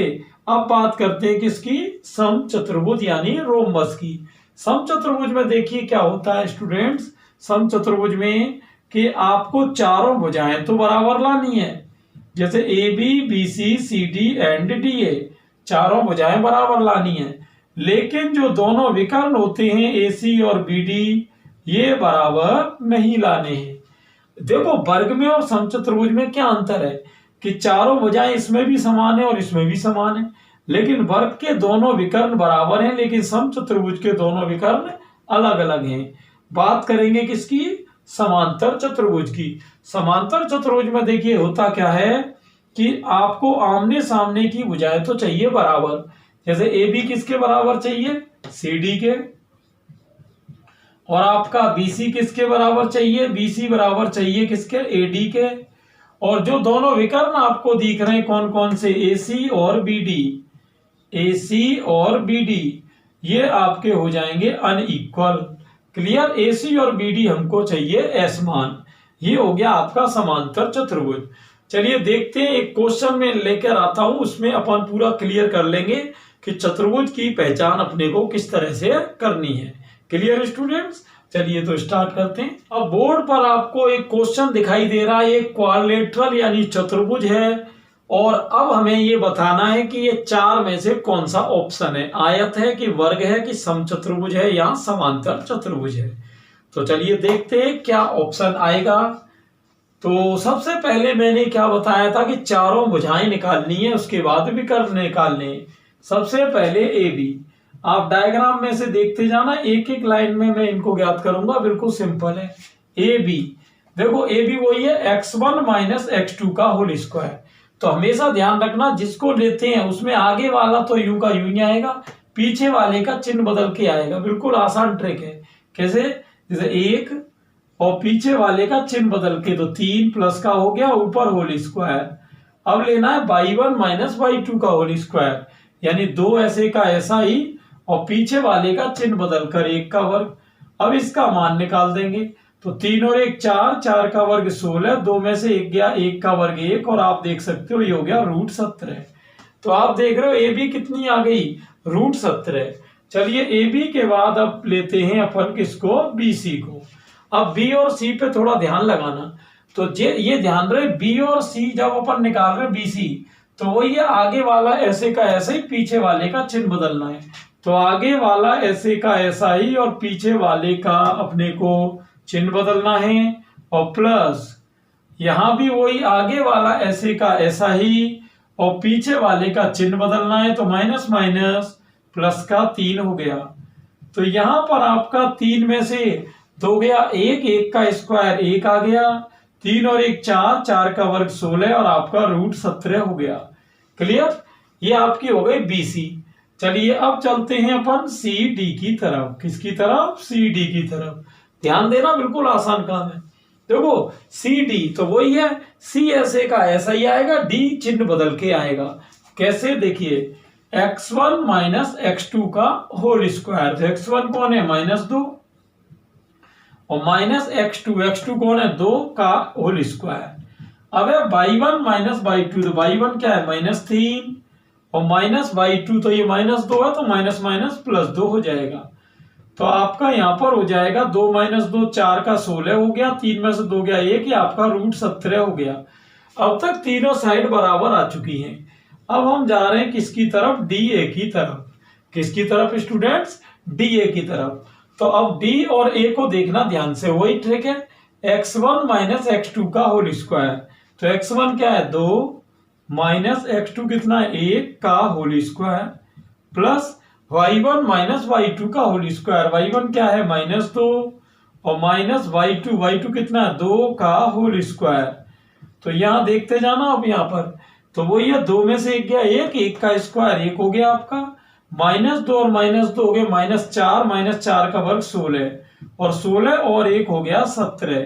अब बात करते हैं किसकी, सम चतुर्भुज यानी रोम्बस की। सम चतुर्भुज में देखिए क्या होता है स्टूडेंट्स, सम चतुर्भुज में कि आपको चारों भुजाएं तो बराबर लानी है। जैसे A B, B C, C D and D A, चारों भुजाएं बराबर लानी है, लेकिन जो दोनों विकर्ण होते हैं ए सी और बी डी ये बराबर नहीं लाने हैं। देखो वर्ग में और समचतुर्भुज में क्या अंतर है कि चारों भुजाएं इसमें भी समान है और इसमें भी समान है, लेकिन वर्ग के दोनों विकर्ण बराबर हैं, लेकिन समचतुर्भुज के दोनों विकर्ण अलग अलग हैं। बात करेंगे किसकी, समांतर चतुर्भुज की। समांतर चतुर्भुज में देखिए होता क्या है कि आपको आमने सामने की भुजाएं तो चाहिए बराबर। जैसे ए बी किसके बराबर चाहिए, सी डी के, और आपका BC किसके बराबर चाहिए, BC बराबर चाहिए किसके, AD के, और जो दोनों विकर्ण आपको दिख रहे हैं कौन कौन से, AC और BD, AC और BD ये आपके हो जाएंगे अनइक्वल। क्लियर, AC और BD हमको चाहिए असमान। ये हो गया आपका समांतर चतुर्भुज। चलिए देखते हैं, एक क्वेश्चन में लेकर आता हूं, उसमें अपन पूरा क्लियर कर लेंगे कि चतुर्भुज की पहचान अपने को किस तरह से करनी है। क्लियर स्टूडेंट्स, चलिए तो स्टार्ट करते हैं। अब बोर्ड पर आपको एक क्वेश्चन दिखाई दे रहा है, एक क्वाड्रिलेटरल यानी चतुर्भुज है, और अब हमें ये बताना है कि ये चार में से कौन सा ऑप्शन है, आयत है कि वर्ग है कि समचतुर्भुज है या समांतर चतुर्भुज है। तो चलिए देखते हैं क्या ऑप्शन आएगा। तो सबसे पहले मैंने क्या बताया था कि चारों भुजाएं निकालनी है, उसके बाद विकर्ण निकालने। सबसे पहले ए बी, आप डायग्राम में से देखते जाना, एक एक लाइन में मैं इनको ज्ञात करूंगा, बिल्कुल सिंपल है। ए बी, देखो ए बी वही है x1 माइनस x2 का होल स्क्वायर। तो हमेशा ध्यान रखना जिसको लेते हैं उसमें आगे वाला तो यू का यूं ही आएगा, पीछे वाले का चिन्ह बदल के आएगा। बिल्कुल आसान ट्रिक है। कैसे, जैसे एक और पीछे वाले का चिन्ह बदल के, तो 3 प्लस का हो गया ऊपर होल स्क्वायर। अब लेना है y1 माइनस y2 का होल स्क्वायर, यानी 2 ऐसे का ऐसा ही, और पीछे वाले का चिन्ह बदल कर 1 का वर्ग। अब इसका मान निकाल देंगे, तो 3 और 1 4, 4 का वर्ग 16, 2 में से 1 गया, 1 का वर्ग 1, और आप देख सकते हो ये हो गया √17। तो आप देख रहे हो ए बी कितनी आ गई, √17। चलिए ए बी के बाद अब लेते हैं अपन किसको, बी सी को। अब बी और सी पे थोड़ा ध्यान लगाना, तो ये ध्यान रहे बी और सी जब अपन निकाल रहे बी सी, तो वो ये आगे वाला ऐसे का ऐसे ही, पीछे वाले का चिन्ह बदलना है। तो आगे वाला ऐसे का ऐसा ही और पीछे वाले का अपने को चिन्ह बदलना है, और प्लस यहां भी वही आगे वाला ऐसे का ऐसा ही और पीछे वाले का चिन्ह बदलना है। तो माइनस माइनस प्लस का 3 हो गया। तो यहां पर आपका 3 में से 2 गया, 1, 1 का स्क्वायर 1 आ गया, 3 और 1 4, 4 का वर्ग 16 और आपका रूट 17 हो गया। क्लियर? ये आपकी हो गई BC। चलिए अब चलते हैं अपन CD की तरफ। किसकी तरफ? CD की तरफ। ध्यान देना, बिल्कुल आसान काम है। देखो CD तो वही है, C ऐसे का ऐसा ही आएगा, D चिन्ह बदल के आएगा। कैसे? देखिए x1 माइनस x2 का होल स्क्वायर। तो x1 कौन है? -2 और माइनस x2 कौन है? 2 का होल स्क्वायर। अब है y1 माइनस y2, तो y1 क्या है? -3 और माइनस y2 तो ये -2 है, तो माइनस माइनस प्लस 2 हो जाएगा। तो आपका यहाँ पर हो जाएगा 2 - 2 4 का 16 हो गया, 3 में से 2 गया 1, ये आपका रूट 17 हो गया। अब तक तीनों साइड बराबर आ चुकी हैं। अब हम जा रहे हैं किसकी तरफ? DA की तरफ। किसकी तरफ स्टूडेंट्स? DA की तरफ। तो अब D और A को देखना ध्यान से, वही ट्रिक है, x1 माइनस x2 का होल स्क्वायर। तो x1 क्या है? 2 माइनस x2 कितना है? 1 का whole square plus y1 minus y2 का होल स्क्वायर। y1 क्या है? -2 और माइनस y2 कितना है? 2 का होल स्क्वायर। तो यहां देखते जाना अब यहाँ पर, तो वो ये 2 में से 1 गया 1, 1 का स्क्वायर 1 हो गया आपका, -2 और -2 हो गए -4 का वर्ग 16 और 16 और 1 हो गया 17।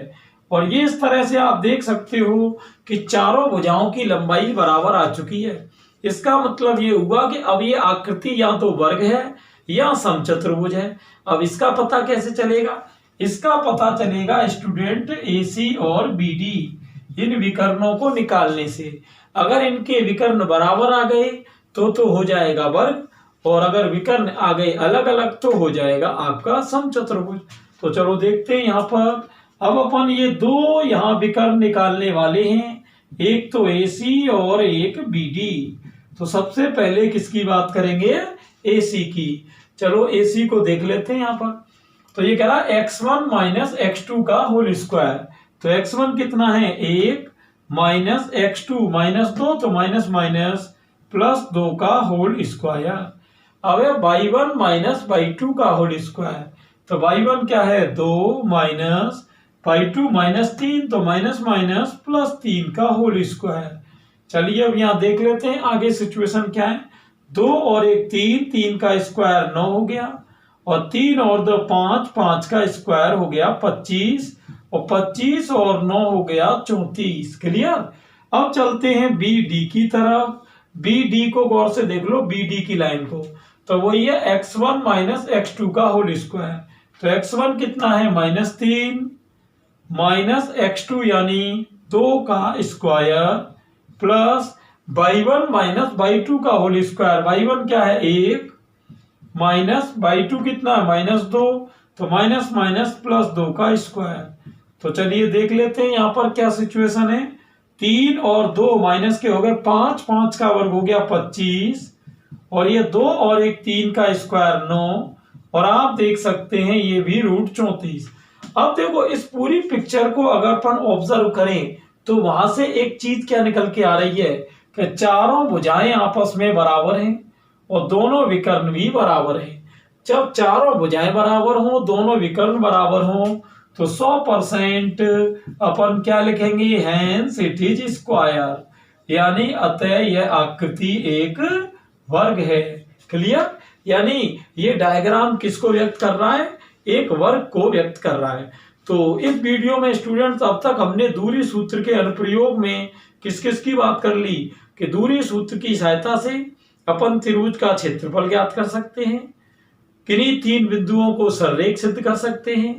और ये इस तरह से आप देख सकते हो कि चारों भुजाओं की लंबाई बराबर आ चुकी है। इसका मतलब ये हुआ कि अब ये आकृति या तो वर्ग है या समचतुर्भुज है। अब इसका पता कैसे चलेगा? इसका पता चलेगा स्टूडेंट AC और BD इन विकर्णों को निकालने से। अगर इनके विकर्ण बराबर आ गए तो हो जाएगा वर्ग, और अगर विकर्ण आ गए अलग अलग तो हो जाएगा आपका समचतुर्भुज। तो चलो देखते हैं यहाँ पर। अब अपन ये दो यहाँ विकर्ण निकालने वाले हैं, एक तो AC और एक BD। तो सबसे पहले किसकी बात करेंगे? AC की। चलो AC को देख लेते हैं यहाँ पर। तो ये कह रहा है x1 माइनस x2 का होल स्क्वायर। तो x1 कितना है? 1 माइनस x2 -2, तो माइनस माइनस प्लस 2 का होल स्क्वायर। अब है y1 माइनस y2 का होल स्क्वायर। तो y1 क्या है? 2 माइनस y2 -3, तो माइनस माइनस प्लस 3 का होल स्क्वायर। चलिए अब यहाँ देख लेते हैं आगे सिचुएशन क्या है। 2 और 1 3, 3 का स्क्वायर 9 हो गया, और 3 और 2 5, 5 का स्क्वायर हो गया 25, और 25 और 9 हो गया 34। क्लियर? अब चलते हैं BD की तरफ। BD को गौर से देख लो, BD की लाइन को। तो वही है x1 माइनस x2 का होल स्क्वायर। तो x1 कितना है? -3 माइनस x2 यानी 2 का square plus y1 minus y2 का होल स्क्वायर। y1 क्या है? 1 माइनस y2 कितना है? -2, तो माइनस माइनस प्लस 2 का स्क्वायर। तो चलिए देख लेते हैं यहाँ पर क्या सिचुएशन है। 3 और 2 माइनस के हो गए 5, 5 का वर्ग हो गया 25, और ये 2 और 1 3 का स्क्वायर 9, और आप देख सकते हैं ये भी रूट 34। अब देखो इस पूरी पिक्चर को अगर अपन ऑब्जर्व करें तो वहां से एक चीज क्या निकल के आ रही है कि चारों भुजाएं आपस में बराबर हैं और दोनों विकर्ण भी बराबर हैं। जब चारों भुजाएं बराबर हों, दोनों विकर्ण बराबर हों, तो 100% अपन क्या लिखेंगे? हेंस इट इज स्क्वायर, यानी अतः यह आकृति एक वर्ग है। क्लियर? यानी ये डायग्राम किसको व्यक्त कर रहा है? एक वर्ग को व्यक्त कर रहा है। तो इस वीडियो में स्टूडेंट्स अब तक हमने दूरी सूत्र के अनुप्रयोग में किस किस की बात कर ली कि दूरी सूत्र की सहायता से अपन त्रिभुज का क्षेत्रफल ज्ञात कर सकते हैं, किन्हीं 3 बिंदुओं को सररेख सिद्ध कर सकते हैं,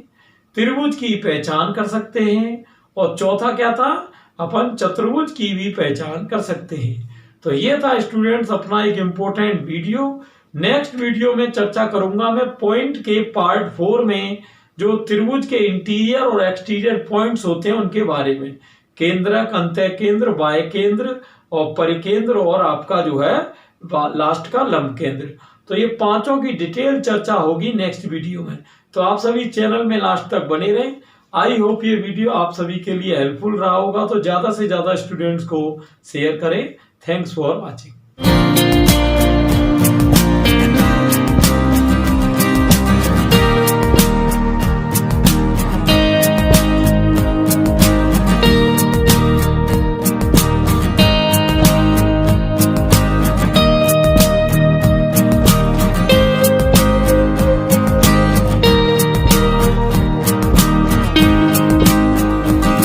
त्रिभुज की पहचान कर सकते हैं, और चौथा क्या था? अपन चतुर्भुज की भी पहचान कर सकते हैं। तो ये था स्टूडेंट्स अपना एक इम्पोर्टेंट वीडियो। नेक्स्ट वीडियो में चर्चा करूंगा मैं पॉइंट के पार्ट 4 में जो त्रिभुज के इंटीरियर और एक्सटीरियर पॉइंट्स होते हैं उनके बारे में, केंद्रक, अंतः केंद्र, बाह्य केंद्र और परिकेंद्र, और आपका जो है लास्ट का लंब केंद्र। तो ये पांचों की डिटेल चर्चा होगी नेक्स्ट वीडियो में। तो आप सभी चैनल में लास्ट तक बने रहें। आई होप ये वीडियो आप सभी के लिए हेल्पफुल रहा होगा। तो ज्यादा से ज्यादा स्टूडेंट्स को शेयर करें। Thanks for watching.